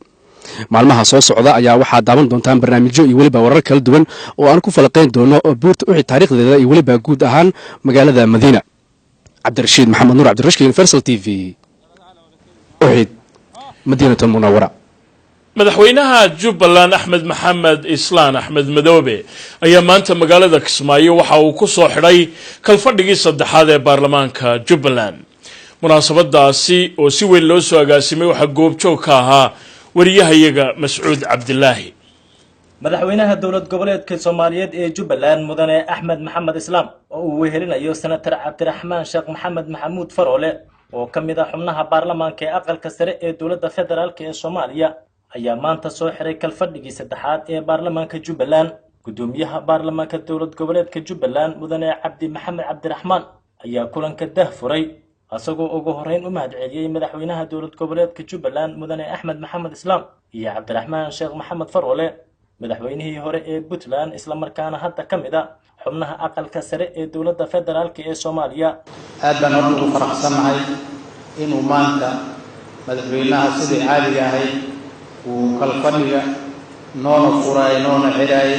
maalmaha soo socda ayaa waxaa daawan doontaan barnaamijyo iyo waliba warar kala duwan oo aan ku falaqeyn doono buurta uxid taariikhdeeda iyo waliba guud ahaan magaalada Madiina Cabdirashiid Maxamed Nuur Cabdirashid Universal TV uxid Madiinatul Munawwara madaxweynaha Jubbaland Axmed Maxamed Islaan Axmed Madoobe ayaa maanta magaalada Kismaayo waxa uu ku soo xidhay kalfadhigii saddexaad ee baarlamaanka Jubbaland munaasabadaasi oo si weyn loo soo agaasimay waxa goobjoog ka ahaa wariyahayaga Mas'uud Cabdilaahi madaxweynaha dowlad goboleedka Soomaaliyeed ee Jubbaland mudane Axmed Maxamed Islaam oo uu wehelinayo senator Cabdiraxmaan Sheekh Maxamed Maxamuud Faroole oo kamid ah xubnaha baarlamaanka ee aqalka sare ee dowladda federaalka ee Soomaaliya ayaa maanta soo xiray kalfadhigii saddexaad ee baarlamaanka Jubbaland gudoomiyaha baarlamaanka dowlad goboleedka Jubbaland mudane Cabdi Maxamed Cabdiraxmaan ayaa kulanka daahfuray asagoo ugu horeyn u mahadceliyay madaxweynaha dowlad goboleedka Jubbaland mudane Axmed Maxamed Islaam iyo Cabdiraxmaan Sheekh Maxamed Faroole madaxweynihii hore ee Puntland isla markaana hadda kamid ah xubnaha aqalka sare ee dowladda federaalka ee Soomaaliya aad baan ugu faraxsanahay inuu maanta madaxweynaha sidii caadiga ahay uu kalfadhiga noona furay noona xiray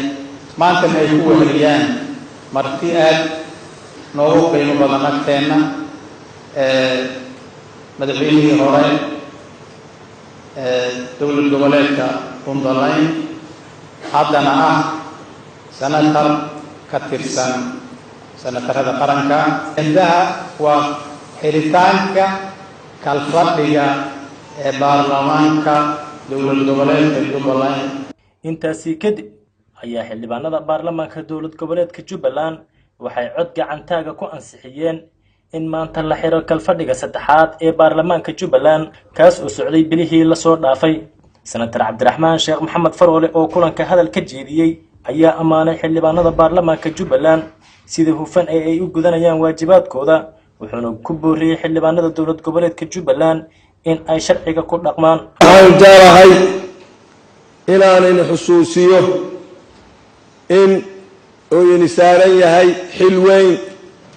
maanta ay ku weheliyaan marti aad noogu qiimo badan agteena madaxweynihii hore dowlad goboleedka Puntland haddana ah senator ka tirsan senatarada qaranka intaha waa xiritaanka kalfadhiga ee baarlamaanka dowlad goboleedka Jubbaland intaasi kadib ayaa xildhibaanada baarlamaanka dowlad goboleedka Jubbaland waxay cod gacantaaga ku ansixiyeen in maanta la xiro kalfadhiga saddexaad ee baarlamaanka Jubbaland kaas oo socday bilihii la soo dhaafay senator Cabdiraxmaan Sheekh Maxamed Faroole oo kulanka hadal ka jeediyay ayaa amaanay xildhibaanada baarlamaanka Jubbaland sida hufan ay u gudanayaan waajibaadkooda wuxuuna ku booriyay xildhibaanada dowlad goboleedka Jubbaland in ay sharciga ku dhaqmaan aan jarahay inaan xusuusiyo in uu saaran yahay xil weyn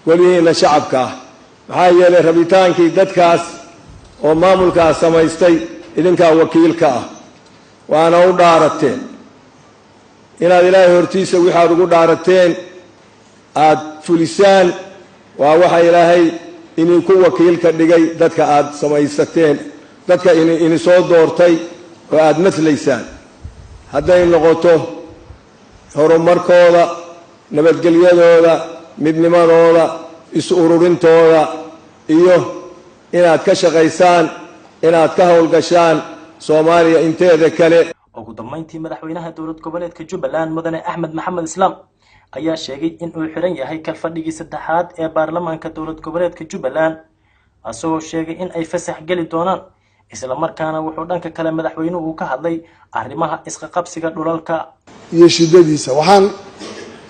walihiina shacabka maxaa yeelay rabitaankii dadkaas oo maamulkaas samaystay idinkaa wakiilka ah waana u dhaarateen inaad ilaahay hortiisa waxaad ugu dhaarateen aad fulisaan waa waxa ilaahay inuu ku wakiilka dhigay dadka aad samaysateen dadka in soo doortay oo aad maslaysaan hadday noqoto horumarkooda nabadgelyadooda midnimadooda is-ururintooda iyo inaad ka shaqaysaan inaad ka howlgashaan Soomaaliya inteeda kale ugu dambeyntii madaxweynaha dowlad goboleedka Jubbaland mudane Axmed Maxamed Islaam ayaa sheegay in uu xiran yahay kalfadhigii saddexaad ee baarlamaanka dowlad goboleedka Jubbaland asagoo sheegay in ay fasax gali doonaan isla markaana wuxuu dhanka kale madaxweynuhu ka hadlay arrimaha isqa qabsiga dhulalka iyo shidadiisa waxaan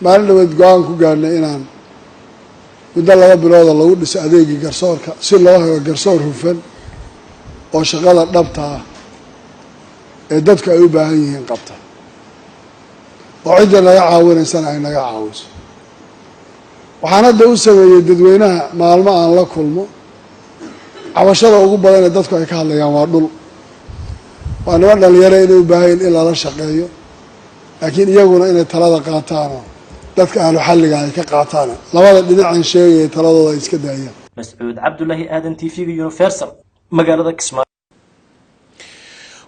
maalin dhaweed go'aan ku gaarnay inaan muddo 2 bilood lagu dhiso adeegii garsoorka si loo helo garsoor hufan oo shaqada dhabta ah ee dadka ay u baahan yihiin qabta oo cidda naga caawinaysana ay naga caawiso waxaan hadda u sameeyey dadweynaha maalmo aan la kulmo cabashada ugu badan ee dadku ay ka hadlayaan waa dhul waa niman dhalinyaro inay u baahan in lala shaqeeyo laakiin iyaguna inay talada qaataan dadka ahlu xalliga ay ka qaataan labada dhinacaan sheegay taladooda ay iska daayaan Mas'uud Cabdulaahi Aadan TV Universal magaalada Kismaayo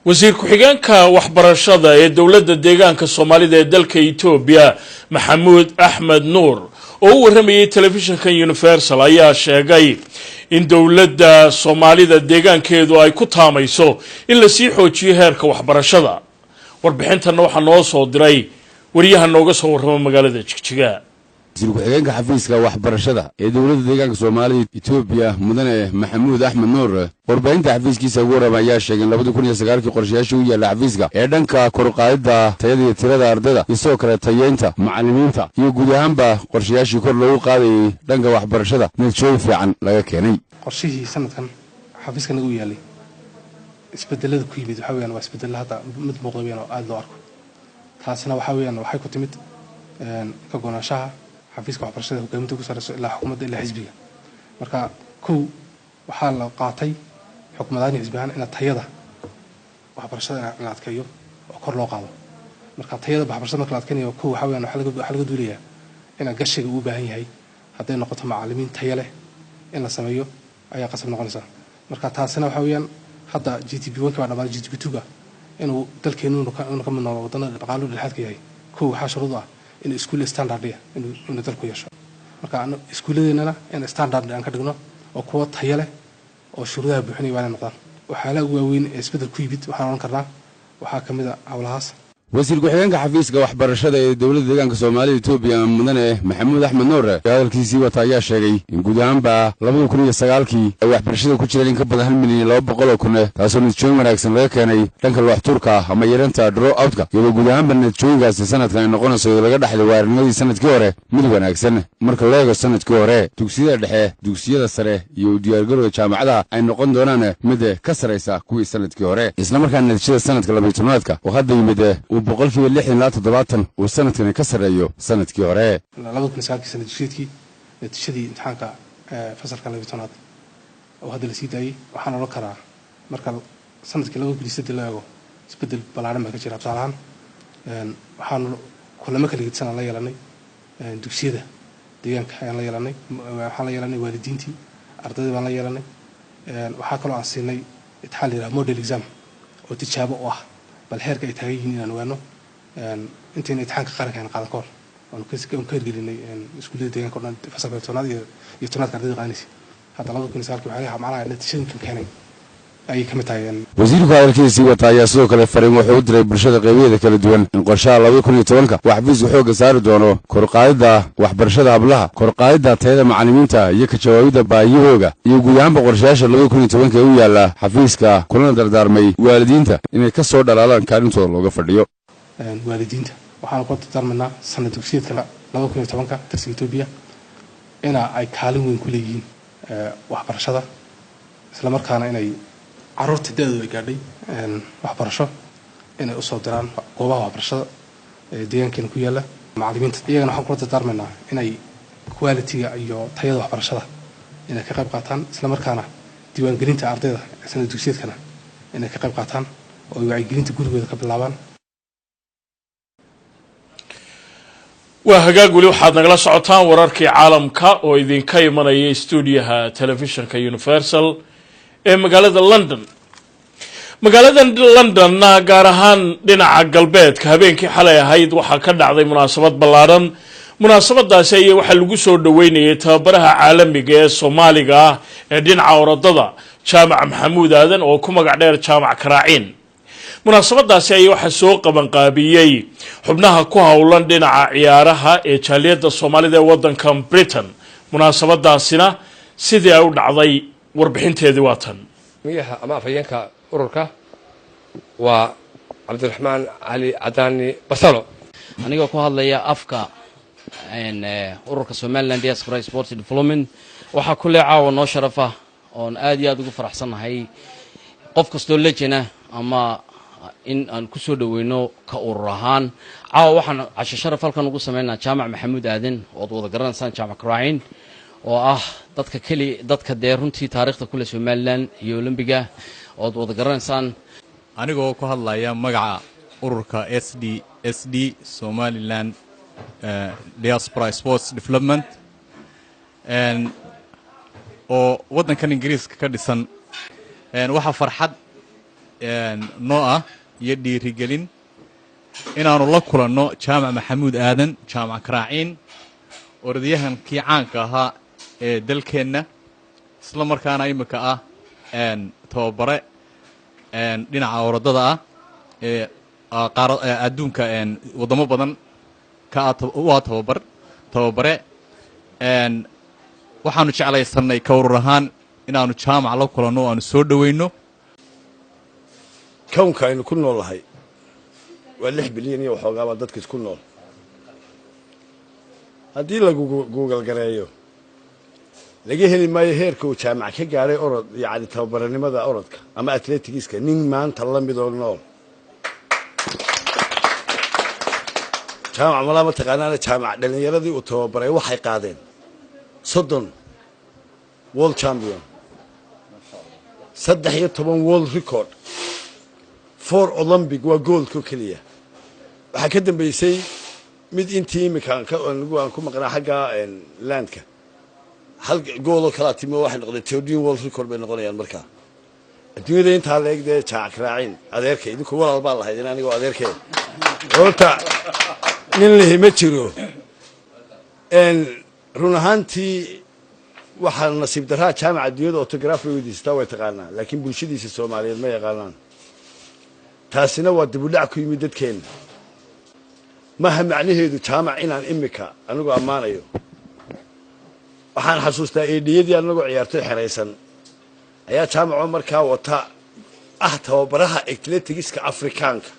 wasiir ku-xigeenka waxbarashada ee dowladda deegaanka Soomaalida ee dalka Itoobiya maxamuud axmed nuur oo u warramayay telefishinka universal ayaa sheegay in dowladda soomaalida deegaankeedu ay ku taamayso in la sii xoojiyo heerka waxbarashada. warbixintanna waxaa noo soo diray wariyaha nooga soo warrama magaalada Jigjiga. wasiir ku-xigeenka xafiiska waxbarashada ee dowladda deegaanka Soomaalida Itoobiya mudane Maxamuud Axmed Nuur warbaahinta xafiiskiisa ugu horeeyay ayaa sheegay in 2019 qorshayaasha uu yaala xafiiska ee dhanka kor u qaadida tayada iyo tirada ardayda isoo kale tayeynta macallimiinta iyo guud ahaanba qorshayaashii kor loogu qaadayay dhanka waxbarashada natiijooyin fiican laga keenay. qorshihii sanadkan xafiiska nagu yaalay isbedelada ku yimid waxa weeyaan waa isbedel hadda mid muuqda weeyaan oo aad loo arko taasina waxa weeyaan waxay ku timid ka go'naanshaha xafiiska waxbarashada hogaaminta ku sareyso ilaa xukuumadda ilaa xisbiga. marka kow waxaa la qaatay xukuumadda xisbigan in tayada waxbarashada la adkeeyo oo kor loo qaado. marka tayada waxbarashada marka la adkeeyo kow waxa weeyaan waxa laga duulayaa in gashiga uu baahan yahay hadday noqoto macallimiin tayo leh in la sameeyo ayaa qasab noqonaysa. marka taasina waxa weeyaan hadda GTP1 ka dhammaan GTP2 inuu dalkeenu ka mid noqdo wadannada dhaqaale dhexaadka yahay kow waxaa shuruud ah in iskuul standard ah inuu dalku yeesho. marka iskuuladeena in standard aan ka dhigno oo kuwa tayo leh oo shuruudaha buuxinaya waa noqdaan. waxa la ugu weyn ee isbedel ku yimid waxaan oran karnaa waxaa kamid ah hawlahaas. wasiir ku-xigeenka xafiiska waxbarashada ee dowladda deegaanka Soomaalida Itoobiya mudane Maxamuud Axmed Nuur hadalkiisii wata ayaa sheegay in guud ahaanba 2019 ay waxbarashada ku jireen in ka badan 1,200,000 kun taasoo natiijooyin wanaagsan laga keenay dhanka waxturka ama yaranta draw outka iyadoo guud ahaanba natiijooyinkaasi sanadkan ay noqonayso laga dhaxlay waarnimadii sanadkii hore mid wanaagsan marka la eego sanadkii hore dugsiyada dhexe dugsiyada sare iyo diyaargarowga jaamacadaha ay noqon doonaan mid ka sareysa kuwii sanadkii hore isla markaana natiijada sanadka 2019 oo hadda yimid boqolkiiba 60 uu sanadkan ka sareeyo sanadkii hore. 2019 natiijadii imtixaanka fasalka 12 oo hadda la sii daayay waxaan oran karaa marka sanadkii 2018 la eego isbedel ballaaran baa ka jira absaalahan. waxaan kulamo kala gedsan la yeelanay dugsiyada deegaanka ayaan la yeelanay waxaan la yeelanay waalidiintii ardayda baan la yeelanay waxaa kaloo aan siinay imtixaan la model exam oo tijaabo u ah bal heerka ay taagay yihiin inaan ogaano intayn imtixaanka qaranka aan qaadan kor oo ka hirgelinay iskuullada deegaanka oo dhan fasalka 12 iyo 13 ardayda qaadanaysay hadda 2019 waxaa macnaha natiijooyinkan keenay ay ka mid tahay. wasiirku hadalkiisii wata ayaa sidoo kale fariin wuxuu u diray bulshada qaybaheeda kala duwan in qorshaha 2019 wax xafiisku xooga saari doono kor qaadida waxbarashada hablaha kor qaadida tayada macallimiinta iyo ka jawaabida baahiyahooga iyo guud ahaanba qorshayaasha 2019 ee u yaala xafiiska kulana dardaarmay waalidiinta inay ka soo dhalaalaan kaalintooda looga fadhiyo. waalidiinta waxaan ku dardarmanaa sanad dugsiyeedka 2019 tirsiga Itoobiya in ay kaalin weyn ku leeyihiin waxbarashada isla markaana inay carruurta dadooda gaadhay waxbarasho inay u soo diraan goobaha waxbarashada ee deegaankeena ku yaala macallimiinta iyagana waxaan ku dardarmanaa inay quality-ga iyo tayada waxbarashada inay ka qayb qaataan isla markaana diiwaangelinta ardayda sanad dugsiyeedkana inay ka qayb qaataan oo wacyigelinta gurigooda ka bilaabaan. waa hagaag weli waxaad nagala socotaan wararkii caalamka oo idinka imanaya stuudiyaha telefishinka Universal ee magaalada London. magaalada London gaar ahaan dhinaca galbeedka habeenkii xalay ahayd waxaa ka dhacday munaasabad ballaaran. munaasabadaasi ayaa waxaa lagu soo dhaweynayay tababaraha caalamiga ee Soomaaliga ah ee dhinaca orodada Jaamac Maxamuud Aadan oo ku magac dheer Jaamac Karaaciin. munaasabadaasi ayaa waxaa soo qaban qaabiyay xubnaha ku hawlan dhinaca ciyaaraha ee jaaliyadda Soomaalida ee wadanka Britain. munaasabadaasina sidii ay u dhacday warbixinteedii waa tan. miyaha ama afayeenka ururka waa Cabdiraxmaan Cali Cadaani Basalo anigoo ku hadlaya afka ururka Somaliland Diaspora Sports Development waxa ku leeyahay noo sharafa oo aad iyo aad ugu faraxsanahay qof kastoo lejana ama in aan ku soo dhaweyno ka urur ahaan caawa waxaan casho sharaf halkan ugu sameynaa Jaamac Maxamuud Aadan oo wada garanaysaan Jaamac Karaaciin oo ah dadka dee runtii taariikhda kule Somaliland iyo Olympiga oo wada garanaysaan anigoo ku hadlaya magaca ururka SD Somaliland Diaspora Sports Development oo wadankan Ingiriiska ka dhisan waxa farxad noo ah iyo dhiirigelin inaanu la kulanno jaamac maxamuud aadan jaamac karaaciin orodyahankii caanka ahaa ee dalkeenna isla markaana imika ah tababare dhinaca orodada ah ee adduunka waddamo badan ka waa tababare waxaanu jeclaysanay ka urur ahaan inaanu jaamac la kulanno o aanu soo dhowayno kownka aynu ku noolahay waa 6 bilyan iyo waxoogaaba dadkiis ku nool haddii lagu google gareeyo laga heli maayo heerka uu jaamac ka gaaray orod yacni tababaranimada orodka ama atletigiska nin maanta la midoo nool jaamac malaa mataqaanaana jaamac dhallinyaradii uu tababaray waxay qaadeen 30 world champion 13 world record 4 olympic waa goolka keliya waxaa ka dambeysay mid intii imika aan ku maqnaa xagga landka hal gooloo kala timo waxay noqdeen 13 world record bay noqonayaan markaa adduunyada intaa la eegdee jaamac raacin adeerka idinku walaal baa lahayd anigoo adeerkee horta nin lihi ma jiro run ahaantii waxaa nasiib daraa jaamaca adduunyada autograph way weydiistaa way taqaanaa laakiin bulshadiisa soomaaliyeed ma yaqaanaan taasina waa dibudhac ku yimid dadkeenna maha macnaheedu jaamac inaan imika anigoo ammaanayo waxaan xasuustaa eedhiyadii anagoo ciyaartoy xeraysan ayaa jaamacoo markaa wata ah tababaraha atletigiska afrikaanka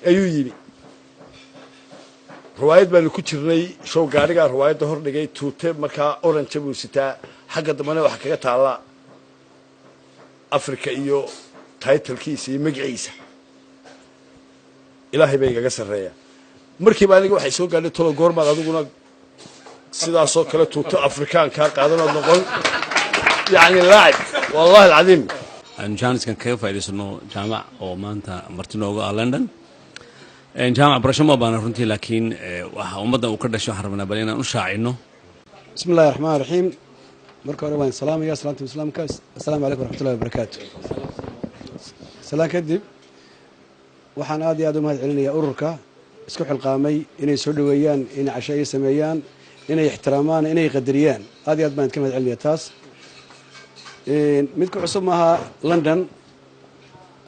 ayuu yimi riwaayad baanu ku jirnay show gaadhigaa riwaayadda hor dhigay tuute markaa orange buu sitaa xagga dambana waxa kaga taalla afrika iyo taytalkiisa iyo magaciisa ilaahay bay igaga sarreeya markiiba aniga waxay soo gaadhay tolo goormaad adiguna sidaasoo kale tuuto afrikaankaa qaadanood noqon yacni laacib wallahi alcadiim aan jaaniskan kaga faa'iidaysano jaamac oo maanta marti nooga ah london jaamac barasho ma baana runtii laakiin waxa ummadda uu ka dhashay waxaan rabnaa bal inaan u shaacino bismi illahi raxmaan raxiim marka hore waan salaamaya salaanta islaamka assalaamu calaykum waraxmatullahi wabarakaatu salaan kadib waxaan aad iyo aad u mahad celinayaa ururka isku xilqaamay inay soo dhoweeyaan inay casho ay sameeyaan inay ixtiraamaan inay qadariyaan aad iyo aad baan ka mahad celinaya taas mid ku cusub maaha london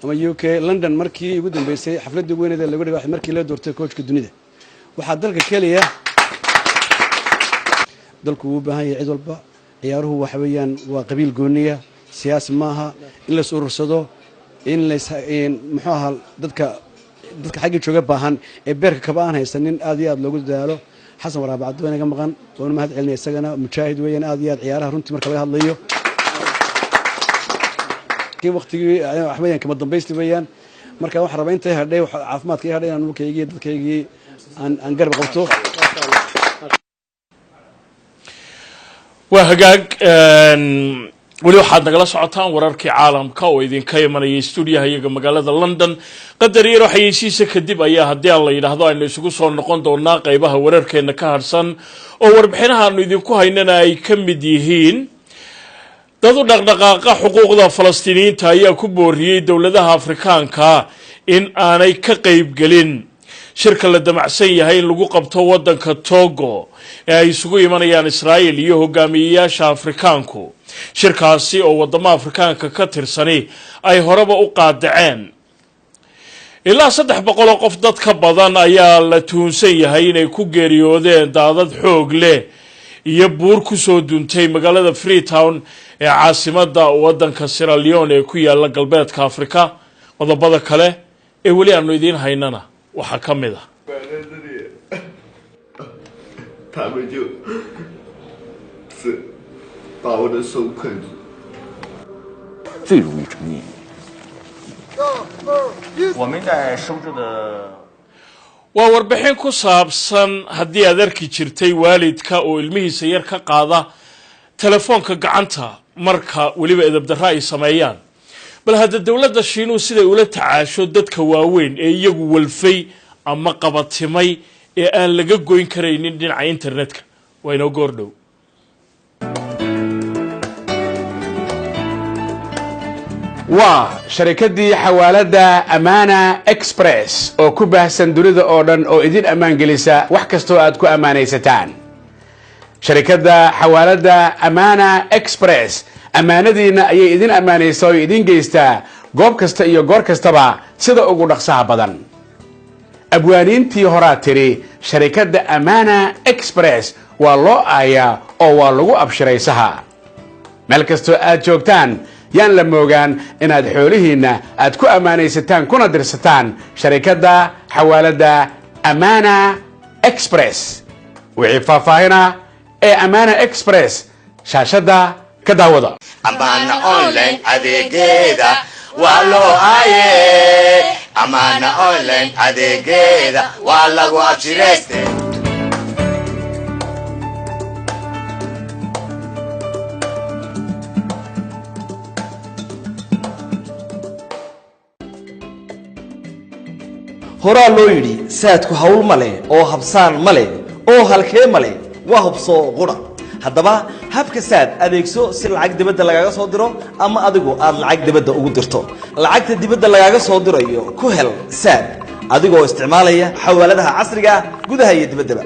ama UK london markii ugu dambeysay xafladda weyneed ee lagu dhigay markii la doortay coachka dunida waxaa dalka kaliya dalku uu baahan yahay cid walba ciyaaruhu waxa weeyaan waa qabiil gooniya siyaasi maaha in la soo urursado in la muxuu ahaa dadka xagga jooga baahan ee beerka kaba aan haysanin aad iyo aad loogu dadaalo xasan waraab cabdi inaga maqan waan mahad celinaya isagana mujaahid weeyaan aad iyo aad ciyaaraha runtii marka laga hadlayo kii waqtigii waxweeyaan kama dambaysti weeyaan marka waxaan rabaa intay hadhay caafimaadka ii hadhay inaan mulkaygii dadkaygii aan garab qabto waa hagaag weli waxaad nagala socotaan wararkii caalamka oo idinka imanayay stuudiyaha iyaga magaalada london qadar yar xayeysiisa kadib ayaa haddii aan la yidhaahdo aynu isugu soo noqon doonaa qaybaha wararkeenna ka harsan oo warbixinahaanu idinku haynana ay ka mid yihiin dad u dhaqdhaqaaqa xuquuqda falastiiniyiinta ayaa ku booriyey dowladaha afrikaanka in aanay ka qaybgelin shirka la damacsan yahay in lagu qabto waddanka Togo ee ay isugu imanayaan Israa'iil iyo hogaamiyayaasha Afrikaanku shirkaasi oo wadamo Afrikaanka ka tirsani ay horeba u qaadaceen ilaa 300 qof dad ka badan ayaa la tuunsan yahay inay ku geeriyoodeen daadad xoog leh iyo buur ku soo duntay magaalada Freetown ee caasimadda waddanka Sierra Leone ee ku yaala galbeedka Afrika qodobada kale ee weli aanu idin haynana waxaa ka mid ah waa warbixin ku saabsan haddii aad arki jirtay waalidka oo ilmihiisa yar ka qaada telefoonka gacanta marka weliba edabdarra ay sameeyaan bal hadda dowladda Shiinuhu siday ula tacaasho dadka waaweyn ee iyagu walfay ama qabatimay ee aan laga goyn karaynin dhinaca internetka wayna goordhow waa sharikadii xawaalada Amana Express oo ku baahsan dunida oo dhan oo idin ammaan gelisa wax kastoo aad ku ammaanaysataan. sharikada xawaalada Amana Express amaanadiina ayay idin ammaanaysaa oo idin geystaa goob kasta iyo goor kastaba sida ugu dhaqsaha badan. abwaaniintii horaa tiri sharikada Amana Express waa loo aayaa oo waa lagu abshiraysaha. meel kastoo aad joogtaan yaan la moogaan inaad xoolihiina aad ku ammaanaysataan kuna dirsataan sharikada xawaalada Amana Express. wixii faahfaahina ee Amana Express shaashada ka daawada. Amana online adeegeeda waa loo aaye. Amana online adeegeeda waa lagu abshiraystay. horaa loo yidhi saadku hawl ma leh oo habsaan ma leh oo halkee ma leh waa hubsoo qura. haddaba habka saad adeegso si lacag dibadda lagaaga soo diro ama adigu aad lacag dibadda ugu dirto. lacagta dibadda lagaaga soo dirayo ku hel saad adigoo isticmaalaya xawaaladaha casriga ah gudaha iyo dibaddaba.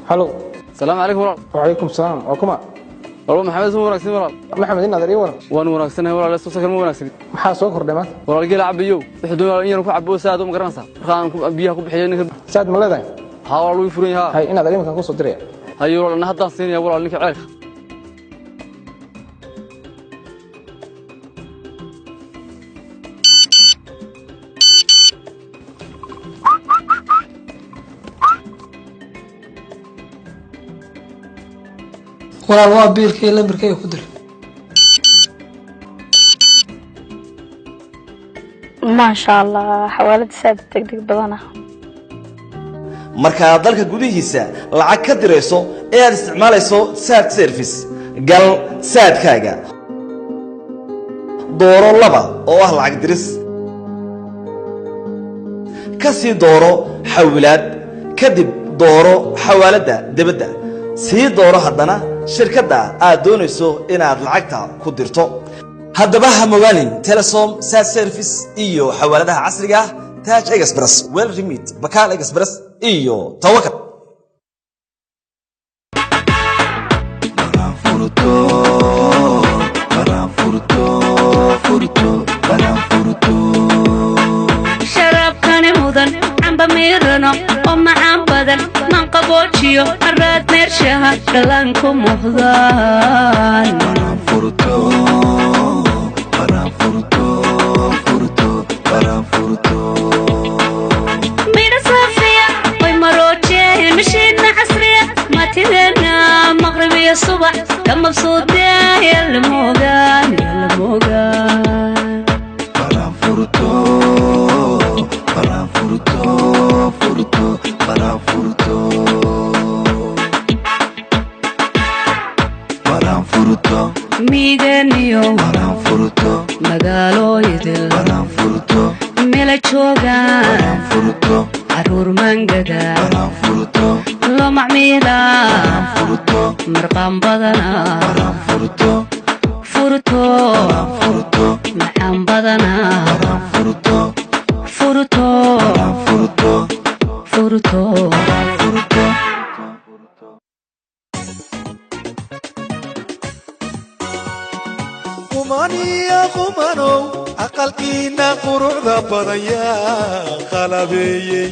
halo salaamu calaykum walaal. wacalaykum salaam waa kuma والله محمد سمو وناكسين ولا محمد إن هذا ريوان وأنا وناكسين ولا لسه سكر مو وناكسين محاسوك خردمات ولا رجال عبيو يحدون إني نكون عبوا ساد ومقرنسا خان بيها كوب حياني ساد ملذين ها والله يفرون ها هاي إن هذا ريوان كان قصة دريا هاي والله إن هذا الصين يا والله إنك عارف walaal waa biilkii lambarkay ku dir ما شاء الله حوالي ساعة degdeg badana marka dalka gudihiisa lacag ka direyso ee aad isticmaalayso saad service gal saadkaaga dooro laba oo ah lacag diris ka sii dooro xawilaad kadib dooro xawaalada dibadda sii dooro haddana shirkadda aad doonayso inaad lacagta ku dirto. haddaba ha mogaanin telesom saad service iyo xawaaladaha casriga ah Taj Express, Well Remit, Bakal Express iyo Tawakal. sharabkani mudan amba miirano oo macaan badan man qaboojiyo araad meershaha dhalanku muuqdaan midha saafiya way maroojeen mashiina casriya matidena maqribiya subax ka mabsuudee yalla moogaan miiganiyo magaalooyidil mela joogaan caruur mangada lo macmiila marqaan badana furto macaan badana furto qumaniya qumanow aqalkiina quruxda badan yaa qalabeeyey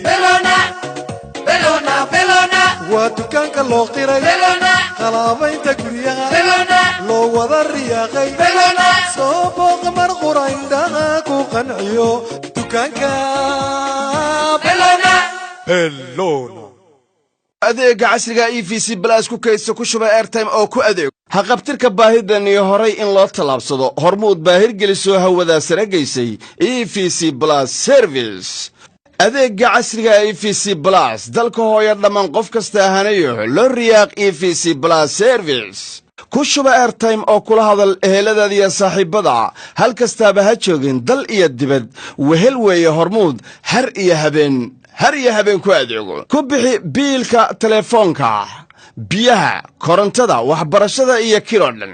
waa dukaanka loo qiray qalaabaynta guryaha loo wada riyaaqay soo booq mar qura indhaha ku qanciyo dukaanka adeega casriga EVC Plus ku kaydso ku shuba airtime oo ku adeeg haqabtirka baahidan iyo horay in loo talaabsado hormuud baahir geliso hawada sare geysay EVC Plus service adeega casriga EVC Plus dalka hooyo dhammaan qof kasta ahanayo loo riyaaq EVC Plus service ku shuba airtime oo kula hadal eheladaada iyo saaxiibada hal kastaaba ha joogin dal iyo dibad wehel weeye hormuud har iyo habeen ku adeego ku bixi biilka telefoonka biyaha korontada waxbarashada iyo kiloo dhan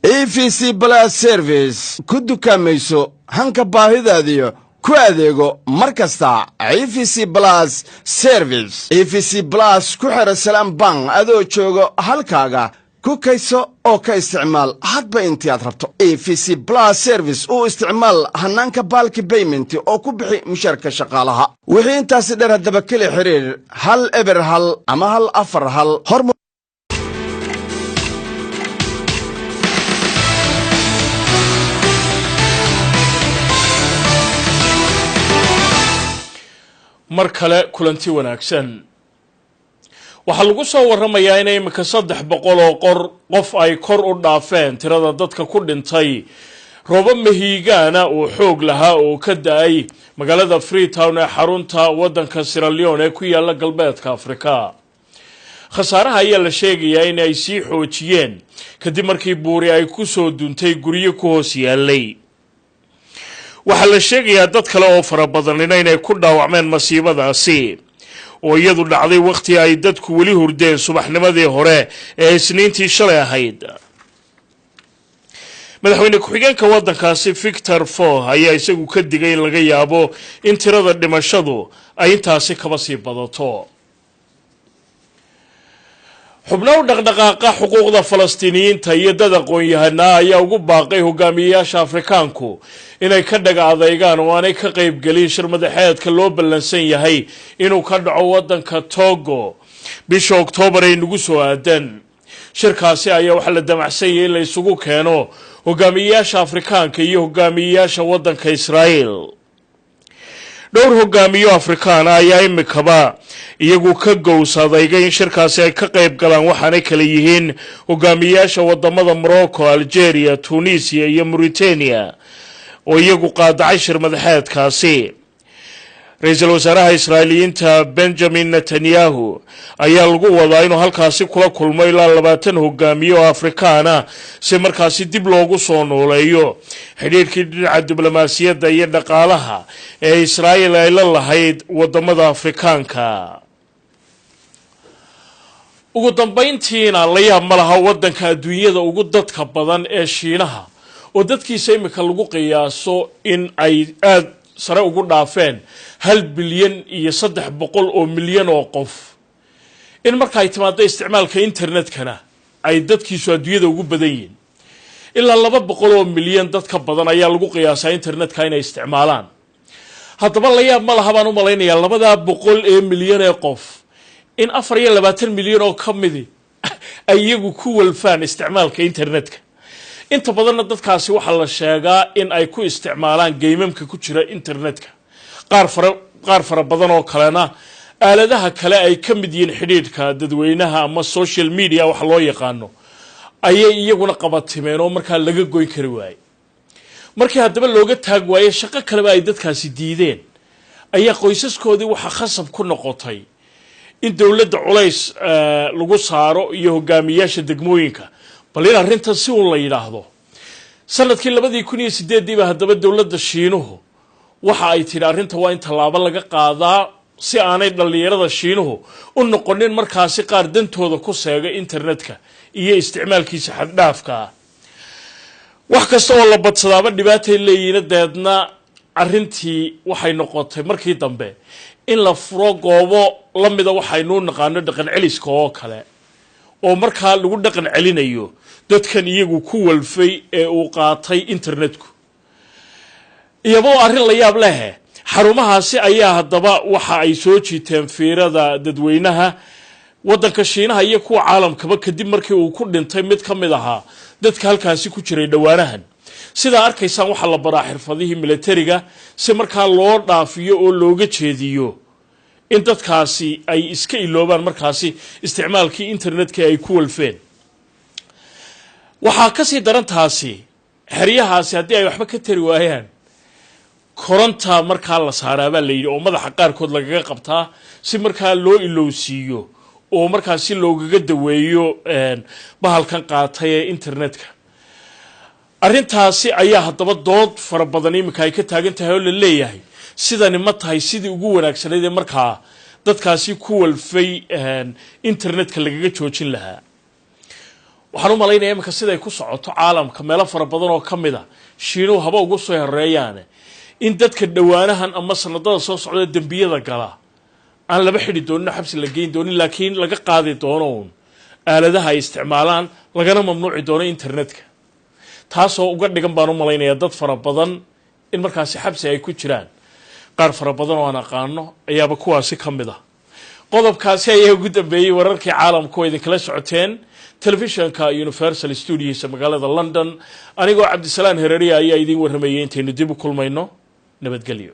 evc plus service ku dukaamayso hanka baahidaadiyo ku adeego mar kasta evc plus service evc plus ku xidha salaam bank adoo joogo halkaaga ku kayso oo ka isticmaal hadba intii aad rabto evc plus service uu isticmaal hanaanka baalki payment oo ku bixi mushaarka shaqaalaha wixii intaasi dheer haddaba keli xiriir 1 ama 1 mar kale kulanti wanaagsan waxaa lagu soo waramayaa in imika 300 oo qof ay kor u dhaafeen tirada dadka ku dhintay roobo mahiigaana oo xoog lahaa oo ka da'ay magaalada Freetown ee xarunta wadanka Sierra Leone ee ku yaala galbeedka Afrika khasaaraha ayaa la sheegayaa in ay sii xoojiyeen kadib markii buuri ay ku soo duntay guriyo ku hoos yaalay waxa la sheegayaa dad kale oo fara badan inay ku dhaawacmeen masiibadaasi oo iyadu dhacday waqti ay dadku wali hurdeen subaxnimadii hore ee isniintii shalay ahayd madaxweyne ku-xigeenka wadankaasi Victor Fo ayaa isagu ka digay in laga yaabo in tirada dhimashadu ay intaasi kaba sii badato xubnaha dhaqdhaqaaqa xuquuqda Falastiiniyiinta iyo dad aqoon-yahana ayaa ugu baaqay hogaamiyayaasha Afrikaanku inay ka dhaga adeegaan oo aanay ka qayb galin shir madaxeedka loo ballansan yahay inuu ka dhaco wadanka Togo bisha Oktoobar ee nagu soo aadan shirkaasi ayaa waxa la damacsan yahay in la isugu keeno hogaamiyayaasha Afrikaanka iyo hogaamiyayaasha wadanka Israa'iil dhowr hogaamiyo Afrikaan ayaa imikaba iyagu ka gowsaday in shirkaasi ay ka qayb galaan waxaana kala yihiin hogaamiyayaasha wadamada Morocco, Algeria, Tunisia iyo Mauritania oo iyagu qaadacay shir madaxeedkaasi ra'iisul wasaaraha Israa'iiliyiinta Benjamin Netanyahu ayaa lagu wadaa inuu halkaasi kula kulmo ilaa 20 hogaamiyo Afrikaana si markaasi dib loogu soo nooleeyo xiriirkii dhinaca diblomaasiyadda iyo dhaqaalaha ee Israa'iil ay la lahayd wadamada Afrikaanka ugu dambeyntiina la yaab ma laha wadanka adduunyada ugu dadka badan ee Shiinaha oo dadkiisa imika lagu qiyaaso in ay aad sare ugu dhaafeen 1 bilyan iyo 300 oo milyan oo qof in marka ay timaado isticmaalka internetkana ay dadkiisu adduunyada ugu badan yihiin ilaa 200 oo milyan dad ka badan ayaa lagu qiyaasaa internetka inay isticmaalaan haddaba la yaab ma laha baan u malaynayaa 200 ee milyan ee qof in 24 milyan oo ka mid ay iyagu ku walfaan isticmaalka internetka inta badan dadkaasi waxa la sheegaa in ay ku isticmaalaan geymamka ku jira internetka qaar fara badan oo kalena aaladaha kale ay ka mid yihiin xidhiidhka dadweynaha ama social media wax loo yaqaano ayay iyaguna qabatimeen oo markaa laga goyn kari waayay markii haddaba looga taag waayay shaqo kaleba ay dadkaasi diideen ayaa qoysaskoodii waxa khasab ku noqotay in dawladda culays lagu saaro iyo hogaamiyaasha degmooyinka bal in arrintan si uu la yiraahdo sanadkii 2008 ba haddaba dawladda Shiinuhu waxa ay tiri arrinta waa in talaabo laga qaadaa si aanay dhalinyarada Shiinuhu u noqonin markaasi qaar dantooda ku seega internetka iyo isticmaalkiisa xad dhaafka wax kasta oo la badsadaaba dhibaatay leeyihiin deedna arrintii waxay noqotay markii dambe in la furo goobo lamida waxaynu naqaano dhaqan celiska oo kale oo markaa lagu dhaqan celinayo dadkan iyagu ku walfay ee uu qaatay internetku iyadoo arrin la yaab leh xarumahaasi ayaa haddaba waxa ay soo jiiteen fiirada dadweynaha wadanka Shiinaha iyo kuwa caalamkaba kadib markii uu ku dhintay mid ka mid ahaa dadka halkaasi ku jiray dhawaanahan sida arkaysaan waxa la baraa xirfadihii militariga si markaa loo dhaafiyo oo looga jeediyo in dadkaasi ay iska iloobaan markaasi isticmaalkii internetka ay ku walfeen waxa ka sii daran taasi xiriyahaasi haddii ay waxba ka tari waayaan koronta markaa la saaraaba la yiri oo madaxa qaarkood lagaga qabtaa si markaa loo ilowsiiyo oo markaasi loogaga daweeyo bahalkan qaatay ee internetka arrintaasi ayaa haddaba dood fara badan imika ay ka taagan tahay oo la leeyahay sidani ma tahay sidii ugu wanaagsaneyd ee markaa dadkaasi ku walfay internetka lagaga joojin lahaa waxaan u malaynayaa iminka siday ku socoto caalamka meelo fara badan oo ka mid a shiinuhu haba ugu soo horeeyaane in dadka dhowaanahan ama sanadada soo socda dembiyada gala aan laba xidhi doonin xabsi la geyn doonin laakiin laga qaadi doono uun aaladaha ay isticmaalaan lagana mamnuuci doono internetka taasoo uga dhigan baan u malaynayaa dad fara badan in markaasi xabsi ay ku jiraan qaar fara badan oo aan aqaano ayaaba kuwaasi ka mid ah qodobkaasi ayaa ugu dambeeyey wararkii caalamka oo idinkala socoteen telefishanka Universal Studios magaalada London anigoo Cabdisalaan Herariya ayaa idin waramayay intaynu dib u kulmayno nabadgelyo